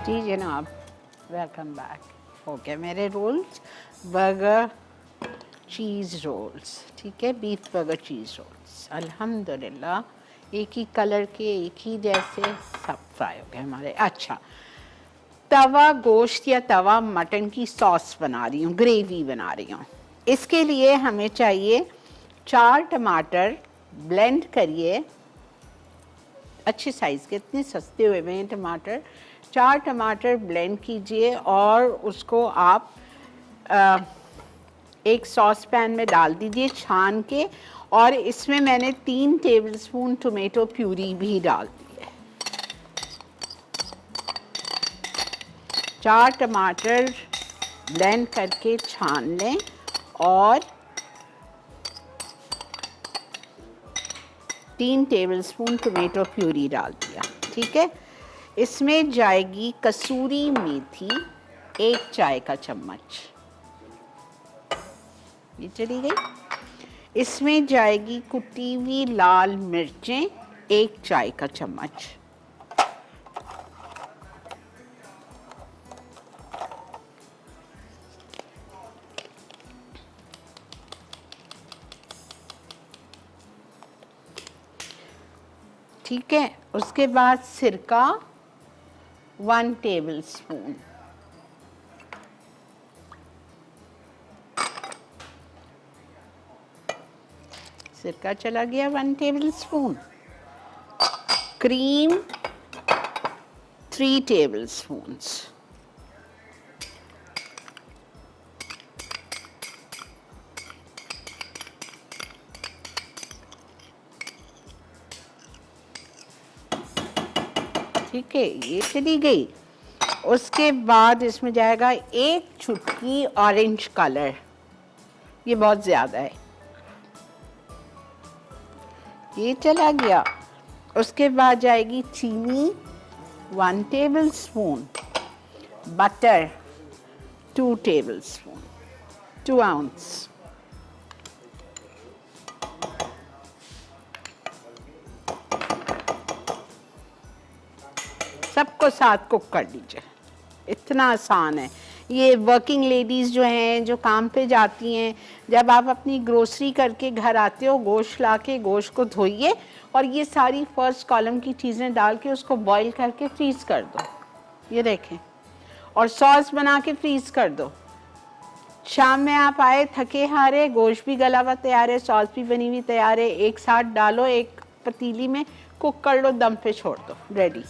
जी जनाब, वेलकम बैक। हो गया मेरे रोल्स, बर्गर चीज़ रोल्स, ठीक है? बीफ बर्गर चीज़ रोल्स, अल्हम्दुलिल्लाह एक ही कलर के, एक ही जैसे, सब फ्राई हो गए हमारे। अच्छा, तवा गोश्त या तवा मटन की सॉस बना रही हूँ, ग्रेवी बना रही हूँ। इसके लिए हमें चाहिए 4 टमाटर, ब्लेंड करिए, अच्छे साइज़ के, इतने सस्ते हुए हैं टमाटर। 4 टमाटर ब्लेंड कीजिए और उसको आप एक सॉस पैन में डाल दीजिए छान के, और इसमें मैंने 3 टेबलस्पून टोमेटो प्यूरी भी डाल दी है। 4 टमाटर ब्लेंड करके छान लें और 3 टेबलस्पून टोमेटो प्यूरी डाल दिया, ठीक है? इसमें जाएगी कसूरी मेथी 1 चाय का चम्मच, ये चली गई। इसमें जाएगी कुटी हुई लाल मिर्चें 1 चाय का चम्मच, ठीक है? उसके बाद सिरका 1 टेबलस्पून, सिरका चला गया 1 टेबलस्पून। क्रीम 3 टेबलस्पून्स, ठीक है? ये चली गई। उसके बाद इसमें जाएगा 1 चुटकी ऑरेंज कलर, ये बहुत ज़्यादा है, ये चला गया। उसके बाद जाएगी चीनी 1 टेबलस्पून, बटर 2 टेबलस्पून, 2 आउंस, सबको साथ कुक कर लीजिए। इतना आसान है ये। वर्किंग लेडीज़ जो हैं, जो काम पे जाती हैं, जब आप अपनी ग्रोसरी करके घर आते हो, गोश्त ला के गोश्त को धोइए और ये सारी फर्स्ट कॉलम की चीज़ें डाल के उसको बॉईल करके फ्रीज़ कर दो। ये देखें, और सॉस बना के फ्रीज़ कर दो। शाम में आप आए थके हारे, गोश्त भी गला हुआ तैयार है, सॉस भी बनी हुई तैयार है, एक साथ डालो, एक पतीली में कुक कर लो, दम पे छोड़ दो, रेडी।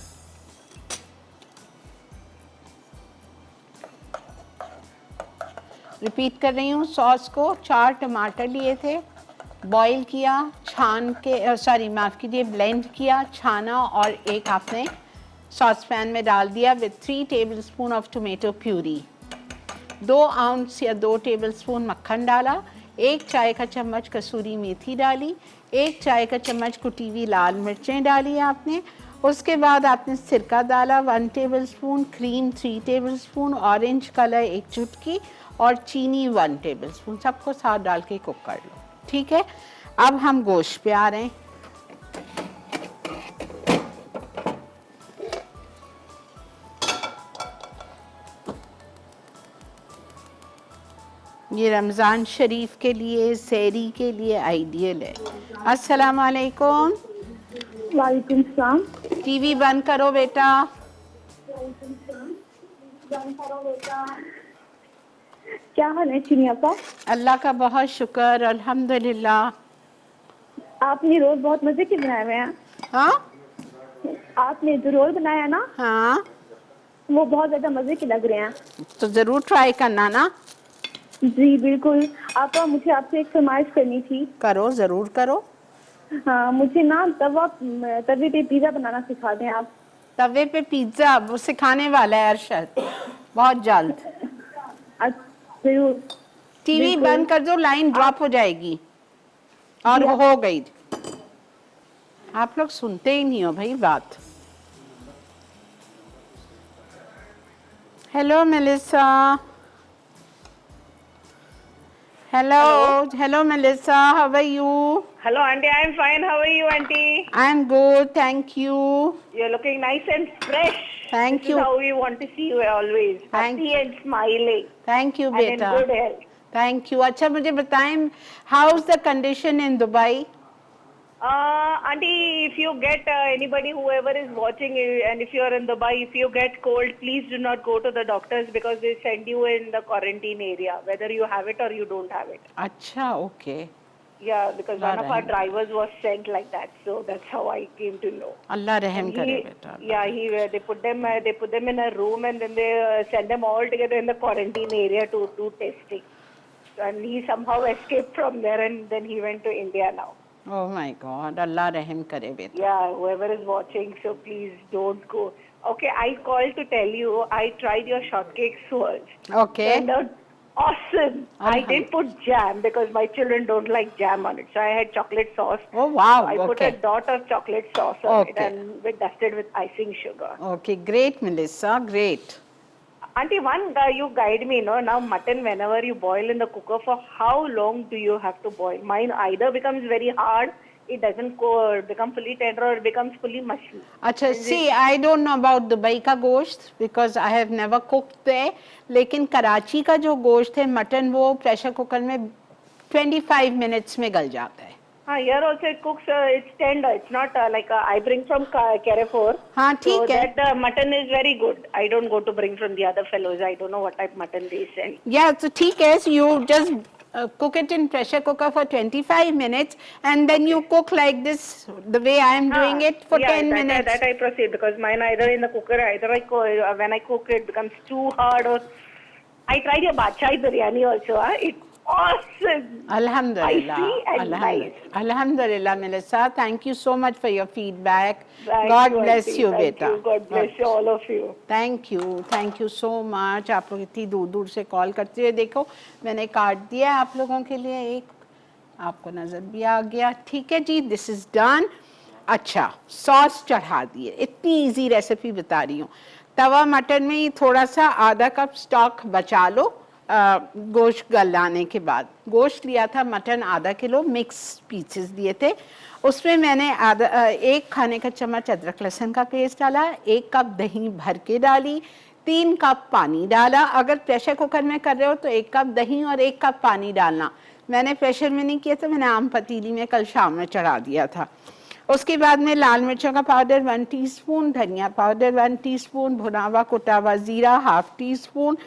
रिपीट कर रही हूँ, सॉस को 4 टमाटर लिए थे, बॉईल किया, छान के, सॉरी माफ़ कीजिए, ब्लेंड किया, छाना और एक आपने सॉस पैन में डाल दिया with 3 tablespoon of tomato puree. 2 ounce या 2 टेबलस्पून मक्खन डाला, 1 चाय का चम्मच कसूरी मेथी डाली, 1 चाय का चम्मच कुटी हुई लाल मिर्चें डाली आपने। उसके बाद आपने सिरका डाला 1 tablespoon, cream 3 tablespoon, orange colour 1 चुटकी और चीनी 1 टेबलस्पून, सबको साथ डाल के कुक कर लो। ठीक है, अब हम गोश्त पे आ रहे हैं। ये रमज़ान शरीफ के लिए, सहरी के लिए आइडियल है। अस्सलाम वालेकुम। वालेकुम सलाम। टीवी बंद करो बेटा। क्या हाल है चीनी आपा? अल्लाह का बहुत शुक्र, अल्हम्दुलिल्लाह। आपने रोल बहुत मजे के बनाए हुए हैं। हाँ आपने जो रोल बनाया ना, हाँ, वो बहुत ज्यादा मजे के लग रहे हैं। तो ज़रूर ट्राई करना ना। जी बिल्कुल। आपा, मुझे आपसे एक फरमाइश करनी थी। करो, ज़रूर करो। हाँ, मुझे ना तवे पे पिज्जा बनाना सिखा दें आप। तवे पे पिज्ज़ा वो सिखाने वाला है अरशद, बहुत जल्द। जरूर। टीवी बंद कर दो, लाइन ड्रॉप हो जाएगी। और हो गई। आप लोग सुनते ही नहीं हो भाई बात। Hello Melissa. Hello Melissa, how are you? Hello, auntie. I am fine. How are you, auntie? I am good, thank you. You're looking nice and fresh. Thank This you. is how we want to see you always. Happy and smiling. Thank you, and beta. in good health. Thank you. अच्छा मुझे बताएं, how's the condition in Dubai? Auntie, if you get anybody, whoever is watching, and if you are in Dubai, if you get cold, please do not go to the doctors because they send you in the quarantine area, whether you have it or you don't have it. अच्छा, okay. Yeah, because one of our drivers was sent like that, so that's how I came to know. अल्लाह रहम करे बेटा। Yeah, they put them in a room and then they send them all together in the quarantine area to do testing. And he somehow escaped from there and then he went to India now. Oh my God, अल्लाह रहम करे बेटा। Yeah, whoever is watching, so please don't go. Okay, I called to tell you I tried your shortcake swirls. Okay. Turned out awesome. I didn't put jam because my children don't like jam on it. So I had chocolate sauce. Oh wow, I put a dot of chocolate sauce on it and we dusted with icing sugar. Okay, great Melissa, great. Auntie, you guide me, no? Now mutton, whenever you boil in the cooker, for how long do you have to boil? Mine either becomes very hard, it doesn't become fully tender, or it becomes fully mushy. अच्छा, see, I don't know about Dubai का गोश्त because I have never cooked there. लेकिन कराची का जो गोश्त है मटन, वो प्रेशर कुकर में 25 minutes में गल जाता है। Here also it cooks, it's tender. It's not like I bring from Carrefour. हाँ ठीक है। So that mutton is very good. I don't go to bring from the other fellows. I don't know what type mutton they sell. Yeah, so ठीक है. So you just cook it in pressure cooker for 25 minutes and then you cook like this, the way I am doing it, for 10 minutes. That I proceed because mine either in the cooker, when I cook it becomes too hard, or I tried your Badshai biryani also. It's awesome. Alhamdulillah. Spicy and nice. Alhamdulillah, Melissa. Thank you so much for your feedback. Thank God you, bless auntie. you, Thank beta. you. God bless you, all of you. Thank you so much. आप लोग इतनी दूर दूर से कॉल करते हुए देखो, मैंने काट दिया आप लोगों के लिए एक आपको नज़र भी आ गया, ठीक है जी, दिस इज़ डन। अच्छा, सॉस चढ़ा दिए, इतनी इजी रेसिपी बता रही हूँ। तवा मटन में ही थोड़ा सा आधा कप स्टॉक बचा लो, गोश्त गलाने के बाद। गोश्त लिया था मटन आधा किलो, मिक्स पीसेस लिए थे, उसमें मैंने आधा 1 खाने का चम्मच अदरक लहसुन का पेस्ट डाला, 1 कप दही भर के डाली, 3 कप पानी डाला। अगर प्रेशर कुकर में कर रहे हो तो 1 कप दही और 1 कप पानी डालना। मैंने प्रेशर में नहीं किया था, मैंने आम पतीली में कल शाम में चढ़ा दिया था। उसके बाद में लाल मिर्चों का पाउडर 1 टीस्पून, धनिया पाउडर 1 टीस्पून, भुना हुआ कुटा हुआ जीरा 1/2 टीस्पून,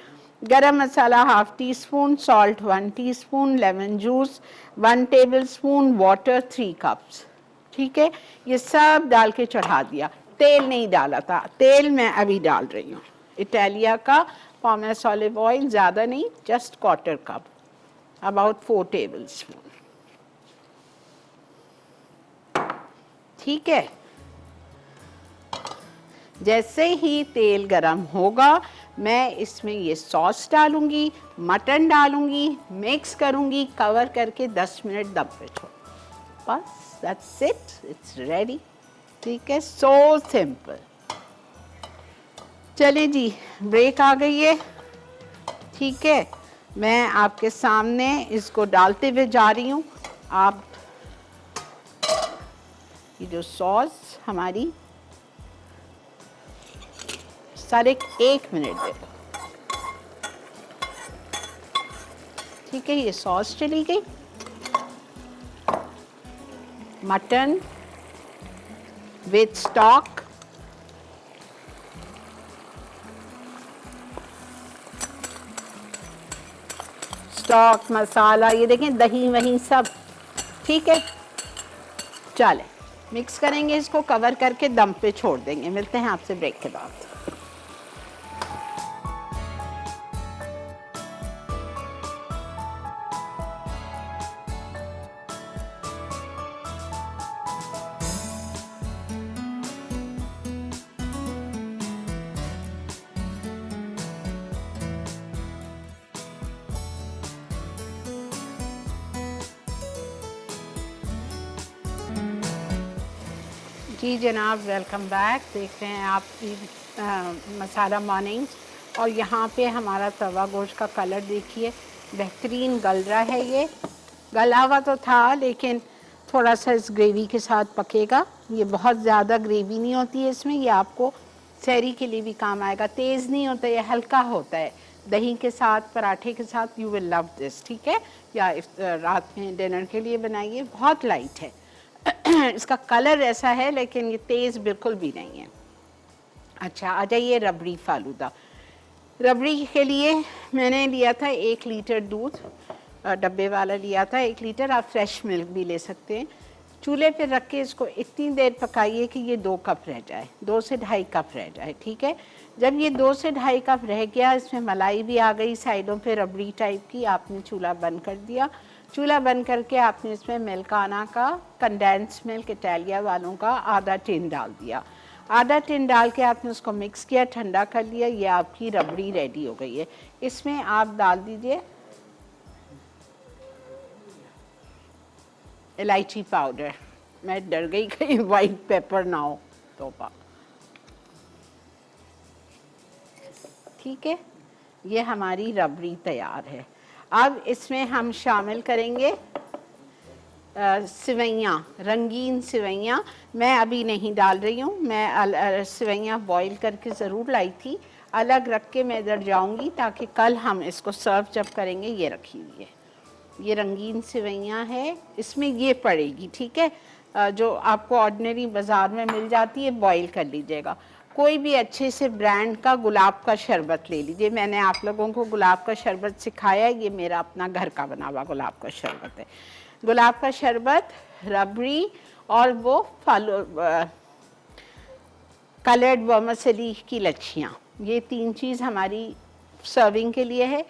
गरम मसाला 1/2 teaspoon, salt 1 teaspoon, lemon juice 1 tablespoon, water 3 cups. ठीक है, ये सब डाल के चढ़ा दिया। तेल नहीं डाला था, तेल मैं अभी डाल रही हूँ। इटालिया का पॉमेस ऑलिव ऑयल, ज़्यादा नहीं, जस्ट 1/4 कप, अबाउट 4 टेबलस्पून। ठीक है, जैसे ही तेल गरम होगा मैं इसमें ये सॉस डालूंगी, मटन डालूंगी, मिक्स करूंगी, कवर करके 10 मिनट दम पे छोड़, बस दैट्स इट, इट्स रेडी। ठीक है, सो सिंपल। चलिए जी, ब्रेक आ गई है। ठीक है, मैं आपके सामने इसको डालते हुए जा रही हूँ। आप ये जो सॉस हमारी सर 1 मिनट दे दो। ठीक है, ये सॉस चली गई। मटन विथ स्टॉक, स्टॉक मसाला, ये देखें दही वही सब। ठीक है, चले मिक्स करेंगे, इसको कवर करके दम पे छोड़ देंगे। मिलते हैं आपसे ब्रेक के बाद। जी जनाब, वेलकम बैक। देख रहे हैं आपकी मसाला मॉर्निंग्स, और यहाँ पे हमारा तवा गोश्त का कलर देखिए, बेहतरीन गल रहा है। ये गला हुआ तो था लेकिन थोड़ा सा इस ग्रेवी के साथ पकेगा। ये बहुत ज़्यादा ग्रेवी नहीं होती है इसमें, ये आपको सहरी के लिए भी काम आएगा। तेज़ नहीं होता, ये हल्का होता है। दही के साथ, पराठे के साथ, यू विल लव दिस। ठीक है, या रात में डिनर के लिए बनाइए, बहुत लाइट है। इसका कलर ऐसा है लेकिन ये तेज़ बिल्कुल भी नहीं है। अच्छा, आ जाइए रबड़ी फालूदा। रबड़ी के लिए मैंने लिया था 1 लीटर दूध, डब्बे वाला लिया था 1 लीटर। आप फ्रेश मिल्क भी ले सकते हैं। चूल्हे पे रख के इसको इतनी देर पकाइए कि ये 2 कप रह जाए, 2 से ढाई कप रह जाए। ठीक है, जब ये 2 से ढाई कप रह गया, इसमें मलाई भी आ गई साइडों पे रबड़ी टाइप की, आपने चूल्हा बंद कर दिया। चूल्हा बंद करके आपने इसमें मिल्काना का, कंडेंस मिल्क इटालिया वालों का आधा टिन डाल दिया। आधा टिन डाल के आपने उसको मिक्स किया, ठंडा कर लिया। ये आपकी रबड़ी रेडी हो गई है। इसमें आप डाल दीजिए इलायची पाउडर। मैं डर गई कहीं वाइट पेपर ना हो, तोपा। ठीक है, ये हमारी रबड़ी तैयार है। अब इसमें हम शामिल करेंगे सिवैयाँ, रंगीन सिवैयाँ। मैं अभी नहीं डाल रही हूँ, मैं सिवैयाँ बॉईल करके ज़रूर लाई थी, अलग रख के मैं इधर जाऊँगी ताकि कल हम इसको सर्व जब करेंगे। ये रखी हुई है, ये रंगीन सिवैयाँ है, इसमें ये पड़ेगी। ठीक है, जो आपको ऑर्डिनरी बाज़ार में मिल जाती है, बॉईल कर लीजिएगा। कोई भी अच्छे से ब्रांड का गुलाब का शरबत ले लीजिए। मैंने आप लोगों को गुलाब का शरबत सिखाया है, ये मेरा अपना घर का बना हुआ गुलाब का शरबत है। गुलाब का शरबत, रबड़ी और वो कलर्ड वर्मिसेली की लच्छियाँ, ये 3 चीज़ हमारी सर्विंग के लिए है।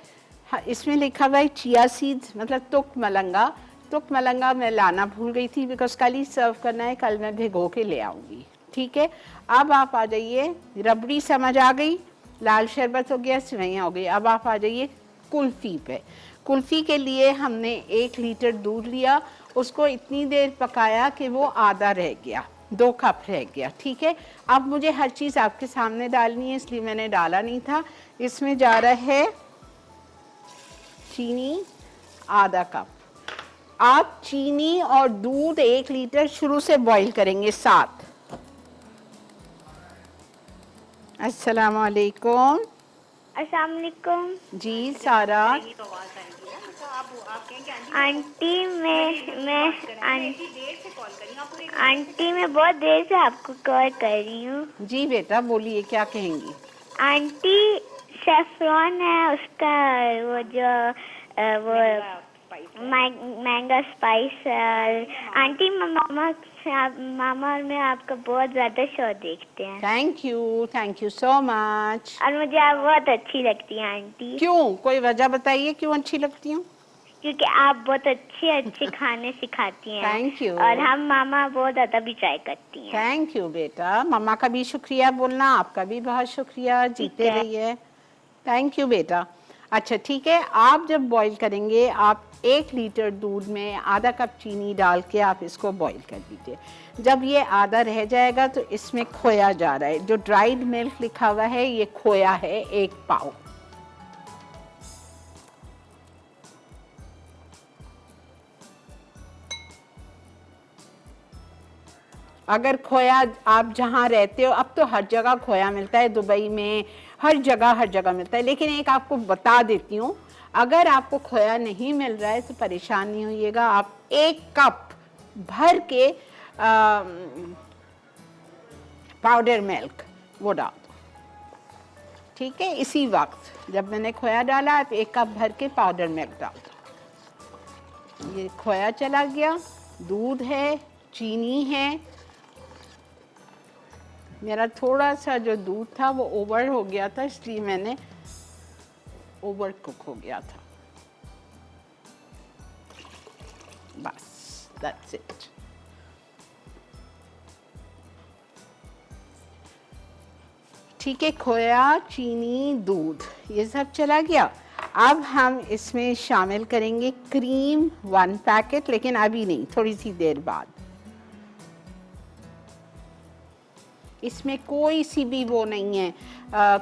इसमें लिखा हुआ है चिया सीड्स, मतलब तुक मलंगा। तुक मलंगा मैं लाना भूल गई थी, बिकॉज कल ही सर्व करना है, कल मैं भिगो के ले आऊँगी। ठीक है, अब आप आ जाइए, रबड़ी समझ आ गई, लाल शरबत हो गया, सिवैयाँ हो गई। अब आप आ जाइए कुल्फ़ी पे। कुल्फ़ी के लिए हमने 1 लीटर दूध लिया, उसको इतनी देर पकाया कि वो आधा रह गया, 2 कप रह गया, ठीक है। अब मुझे हर चीज़ आपके सामने डालनी है, इसलिए मैंने डाला नहीं था। इसमें जा रहा है चीनी आधा कप। आप चीनी और दूध 1 लीटर शुरू से बॉईल करेंगे साथ। अस्सलाम वालेकुम। अस्सलाम वालेकुम। जी सारा। आंटी मैं बहुत देर से आपको कॉल कर रही हूँ। जी बेटा बोलिए, क्या कहेंगी? आंटी सेफ्रॉन है उसका वो जो वो मैंगो स्पाइस। आंटी मामा और मैं आपका बहुत ज्यादा शो देखते हैं। Thank you so much. और मुझे आप बहुत अच्छी लगती हैं आंटी। क्यों, कोई वजह बताइए क्यों अच्छी लगती हूँ? क्योंकि आप बहुत अच्छे खाने सिखाती हैं। Thank you. और हम मामा बहुत ज्यादा भी ट्राई करती हैं। थैंक यू बेटा, मम्मा का भी शुक्रिया बोलना, आपका भी बहुत शुक्रिया, जीते रहिए। थैंक यू बेटा। अच्छा ठीक है, आप जब बॉईल करेंगे आप 1 लीटर दूध में आधा कप चीनी डाल के आप इसको बॉईल कर दीजिए। जब ये आधा रह जाएगा तो इसमें खोया जा रहा है, जो ड्राइड मिल्क लिखा हुआ है ये खोया है 1 पाव। अगर खोया आप जहाँ रहते हो, अब तो हर जगह खोया मिलता है, दुबई में हर जगह मिलता है, लेकिन एक आपको बता देती हूँ, अगर आपको खोया नहीं मिल रहा है तो परेशान नहीं होइएगा। आप 1 कप भर के पाउडर मिल्क वो डाल दो, ठीक है। इसी वक्त जब मैंने खोया डाला आप 1 कप भर के पाउडर मिल्क डाल दो। ये खोया चला गया, दूध है, चीनी है। मेरा थोड़ा सा जो दूध था वो ओवर हो गया था, इसलिए मैंने ओवर कुक हो गया था, बस दैट्स इट। ठीक है, खोया, चीनी, दूध ये सब चला गया। अब हम इसमें शामिल करेंगे क्रीम 1 पैकेट, लेकिन अभी नहीं, थोड़ी सी देर बाद। इसमें कोई सी भी वो नहीं है,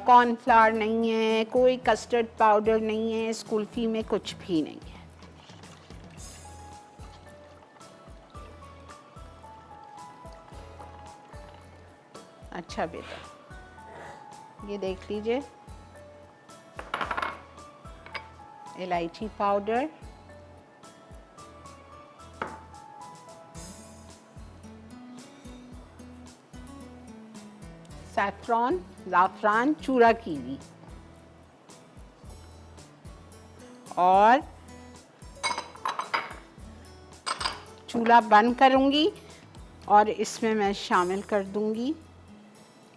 कॉर्नफ्लावर नहीं है, कोई कस्टर्ड पाउडर नहीं है, इस कुल्फ़ी में कुछ भी नहीं है। अच्छा बेटा ये देख लीजिए, इलायची पाउडर, सैफ्रॉन, ज़ाफ़रान, चूरा कीवी और चूल्हा बंद करूंगी और इसमें मैं शामिल कर दूंगी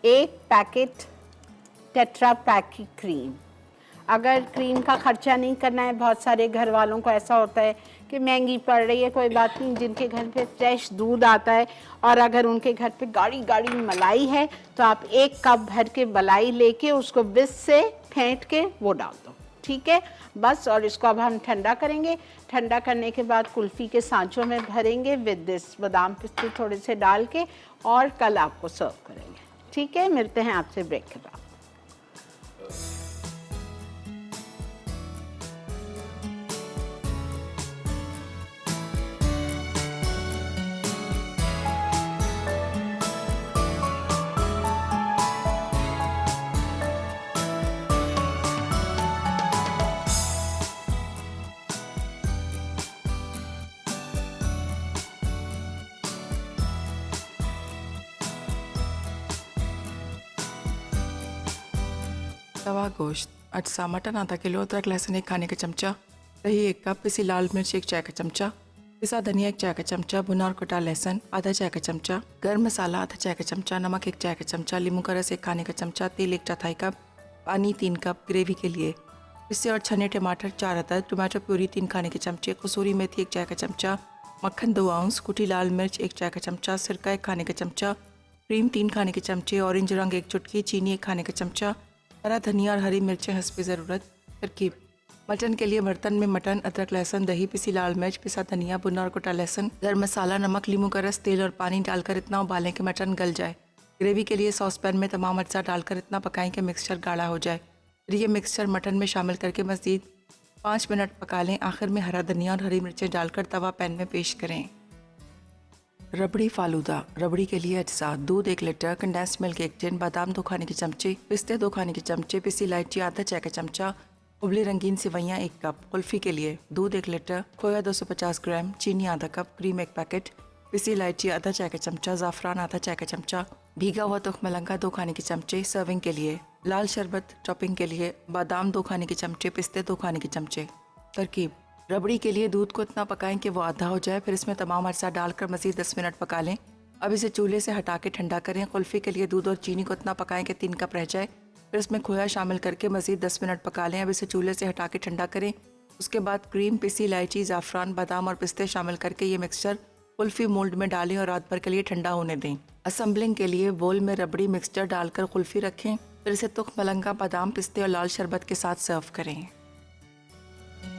1 पैकेट टेट्रा पैक की क्रीम। अगर क्रीम का खर्चा नहीं करना है, बहुत सारे घर वालों को ऐसा होता है कि महंगी पड़ रही है, कोई बात नहीं, जिनके घर पे फ्रेश दूध आता है और अगर उनके घर पे गाढ़ी गाढ़ी मलाई है तो आप 1 कप भर के मलाई लेके उसको विस्क से फेंट के वो डाल दो, ठीक है बस। और इसको अब हम ठंडा करेंगे। ठंडा करने के बाद कुल्फ़ी के सांचों में भरेंगे विद दिस बादाम पिस्ते थोड़े से डाल के, और कल आपको सर्व करेंगे, ठीक है। मिलते हैं आपसे ब्रेक के बाद। तवा गोश्त, अटसा मटन आधा किलो, अदरक लहसुन 1 खाने का चमचा, दही 1 कप, पिसी लाल मिर्च 1 चाय का चमचा, पिसा धनिया 1 चाय का चमचा, भुना और कटा लहसुन आधा चाय का चमचा, गर्म मसाला आधा चाय का चमचा, नमक 1 चाय का चमचा, नींबू का रस 1 खाने का चमचा, तेल 1/4 कप, पानी 3 कप ग्रेवी के लिए, पिसे और छने टमाटर 4 अदद, टमाटो प्यूरी 3 खाने के चमचे, कसूरी मेथी 1 चाय का चमचा, मक्खन 2 आउंस, कुटी लाल मिर्च 1 चाय का चमचा, सिरका 1 खाने का चमचा, क्रीम 3 खाने के चमचे, ऑरेंज रंग 1 चुटकी, चीनी 1 खाने का चमचा, हरा धनिया और हरी मिर्चें हस्बे ज़रूरत। तरकीब: मटन के लिए बर्तन में मटन, अदरक, लहसुन, दही, पिसी लाल मिर्च, पिसा धनिया, भुना और कुटा लहसुन, गरम मसाला, नमक, लीमू का रस, तेल और पानी डालकर इतना उबालें कि मटन गल जाए। ग्रेवी के लिए सॉस पैन में तमाम अज्जा डालकर इतना पकाएं कि मिक्सचर गाढ़ा हो जाए। फिर ये मिक्सचर मटन में शामिल करके मज़ीद 5 मिनट पका लें। आखिर में हरा धनिया और हरी मिर्चें डालकर तवा पैन में पेश करें। रबड़ी फालूदा। रबड़ी के लिए अज्जा: दूध 1 लीटर, कंडेंस्ड मिल्क 1 टिन, बादाम 2 खाने के चमचे, पिस्ते 2 खाने के चमचे, पिसी इलायची आधा चाय का चमचा, उबली रंगीन सेवइयाँ 1 कप। कुल्फ़ी के लिए दूध 1 लीटर, खोया 250 ग्राम, चीनी आधा कप, क्रीम 1 पैकेट, पिसी इलायची आधा चाय का चमचा, ज़ाफ़रान आधा चाय का चमचा, भीगा हुआ तुख मलंगा 2 खाने के चमचे। सर्विंग के लिए लाल शरबत, टॉपिंग के लिए बादाम 2 खाने के चमचे, पिस्ते 2 खाने के चमचे। तरकीब: रबड़ी के लिए दूध को इतना पकाएं कि वो आधा हो जाए, फिर इसमें तमाम अज्जा डालकर मज़ीद 10 मिनट पका लें। अब इसे चूल्हे से हटा के ठंडा करें। कुल्फ़ी के लिए दूध और चीनी को इतना पकाएं कि 3 कप रह जाए, फिर इसमें खोया शामिल करके मज़ीद 10 मिनट पका लें। अब इसे चूल्हे से हटा के ठंडा करें। उसके बाद क्रीम, पिसी इलायची, ज़ाफ़रान, बादाम और पिस्ते शामिल करके ये मिक्सचर कुल्फ़ी मोल्ड में डालें और रात भर के लिए ठंडा होने दें। असम्बलिंग के लिए बोल में रबड़ी मिक्सचर डालकर कुल्फ़ी रखें, फिर इसे तुख मलंगा, बादाम, पिस्ते और लाल शरबत के साथ सर्व करें।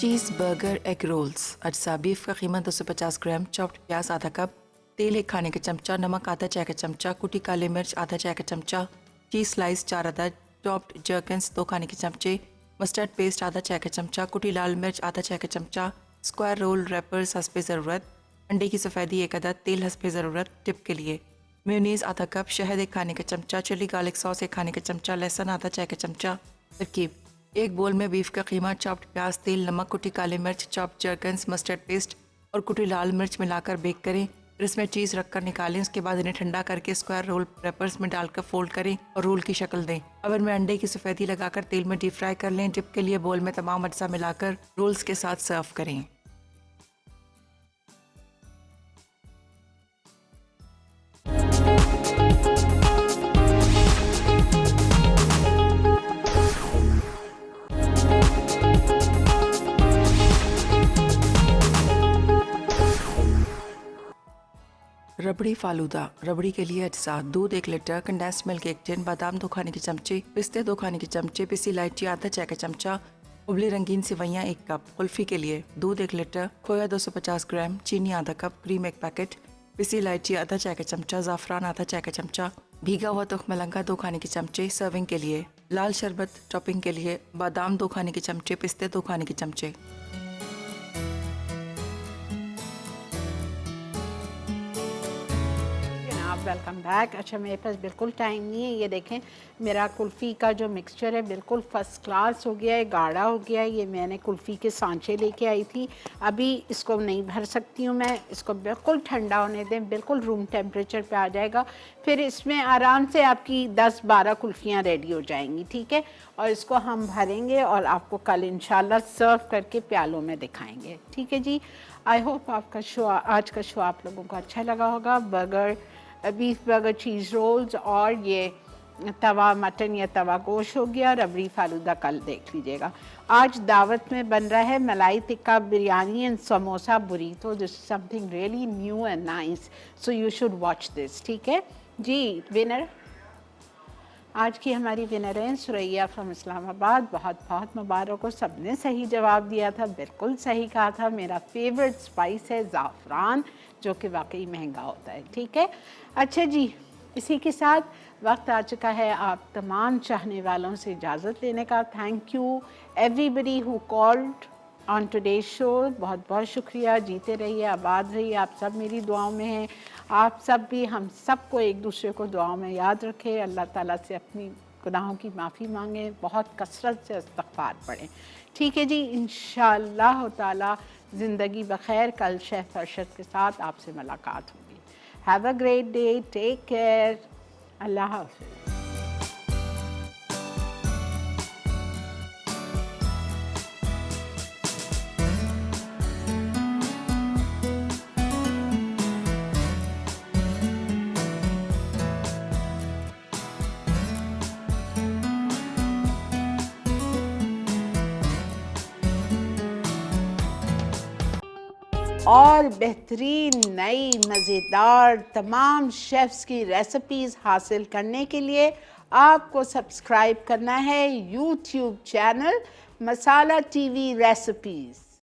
Cheese burger egg rolls. अज्जा: बीफ का कीमा 250 ग्राम, चॉप्ड प्याज आधा कप, तेल 1 खाने का चमचा, नमक आधा चाय का चमचा, कुटी काली मिर्च आधा चाय का चमचा, चीज़ स्लाइस 4 अदद, चॉप्ड जर्कन्स 2 खाने के चमचे, मस्टर्ड पेस्ट आधा चाय का चमचा, कुटी लाल मिर्च आधा चाय का चमचा, स्क्वायर रोल रैपर्स हस्बे ज़रूरत, अंडे की सफ़ेदी 1 अदद, तेल हस्बे ज़रूरत। टिप के लिए मेयोनीज़ आधा कप, शहद 1 खाने का चमचा, चिली गार्लिक सॉस 1 खाने का चमचा, लहसुन आधा चाय का चमचा। तरकीब: 1 बोल में बीफ का कीमा, चॉप्ड प्याज, तेल, नमक, कुटी काली मिर्च, चॉप्ड जर्कन्स, मस्टर्ड पेस्ट और कुटी लाल मिर्च मिलाकर बेक करें। फिर इसमें चीज़ रखकर निकालें। उसके बाद इन्हें ठंडा करके स्क्वायर रोल रैपर्स में डालकर फोल्ड करें और रोल की शक्ल दें। अवन में अंडे की सफ़ेदी लगाकर तेल में डीप फ्राई कर लें। डिप के लिए बोल में तमाम अज्जा मिलाकर रोल्स के साथ सर्व करें। रबड़ी फालूदा। रबड़ी के लिए अज्जा: दूध 1 लीटर, कंडेंस्ड मिल्क 1 टिन, बादाम 2 खाने के चमचे, पिस्ते 2 खाने के चमचे, पिसी इलायची आधा चाय का चमचा, उबली रंगीन सेवइयाँ 1 कप। कुल्फ़ी के लिए दूध 1 लीटर, खोया 250 ग्राम, चीनी आधा कप, क्रीम 1 पैकेट, पिसी इलायची आधा चाय का चमचा, ज़ाफ़रान आधा चाय का चमचा, भीगा हुआ तुख मलंगा 2 खाने के चमचे। सर्विंग के लिए लाल शरबत, टॉपिंग के लिए बादाम 2 खाने के चमचे, पिस्ते 2 खाने के चमचे। Welcome back. अच्छा, मेरे पास बिल्कुल टाइम नहीं है। ये देखें, मेरा कुल्फ़ी का जो मिक्सचर है बिल्कुल फ़र्स्ट क्लास हो गया है, गाढ़ा हो गया है। ये मैंने कुल्फ़ी के सांचे लेके आई थी। अभी इसको नहीं भर सकती हूँ मैं, इसको बिल्कुल ठंडा होने दें, बिल्कुल रूम टेम्परेचर पे आ जाएगा। फिर इसमें आराम से आपकी 10-12 कुल्फ़ियाँ रेडी हो जाएंगी, ठीक है। और इसको हम भरेंगे और आपको कल इंशाल्लाह सर्व करके प्यालों में दिखाएँगे, ठीक है जी। आई होप आपका शो, आज का शो आप लोगों को अच्छा लगा होगा। बर्गर, बीफ बर्गर, चीज़ रोल्स और ये तवा मटन या तवा गोश्त हो गया। रबड़ी फालूदा कल देख लीजिएगा। आज दावत में बन रहा है malai tikka biryani and samosa burrito. This is something really new and nice, so you should watch this, ठीक है जी। विनर आज की हमारी विनर हैं सुरैया फ्रॉम इस्लामाबाद। बहुत बहुत मुबारक हो, सबने सही जवाब दिया था, बिल्कुल सही कहा था। मेरा फेवरेट स्पाइस है ज़ाफ़रान, जो कि वाकई महंगा होता है, ठीक है। अच्छा जी, इसी के साथ वक्त आ चुका है आप तमाम चाहने वालों से इजाज़त लेने का। Thank you everybody who called on today show. बहुत बहुत शुक्रिया। जीते रहिए, आबाद रहिए। आप सब मेरी दुआओं में हैं। आप सब भी हम सबको एक दूसरे को दुआओं में याद रखें। अल्लाह ताला से अपनी गुनाहों की माफ़ी मांगें, बहुत कसरत से इस्तग़फ़ार पढ़ें, ठीक है जी। इंशाअल्लाह ताला ज़िंदगी बखैर कल शेफ़ अरशद के साथ आपसे मुलाकात होगी। Have a great day, take care, अल्लाह हाफ़िज़। और बेहतरीन नई मज़ेदार तमाम शेफ़्स की रेसिपीज़ हासिल करने के लिए आपको सब्सक्राइब करना है यूट्यूब चैनल मसाला टीवी रेसिपीज।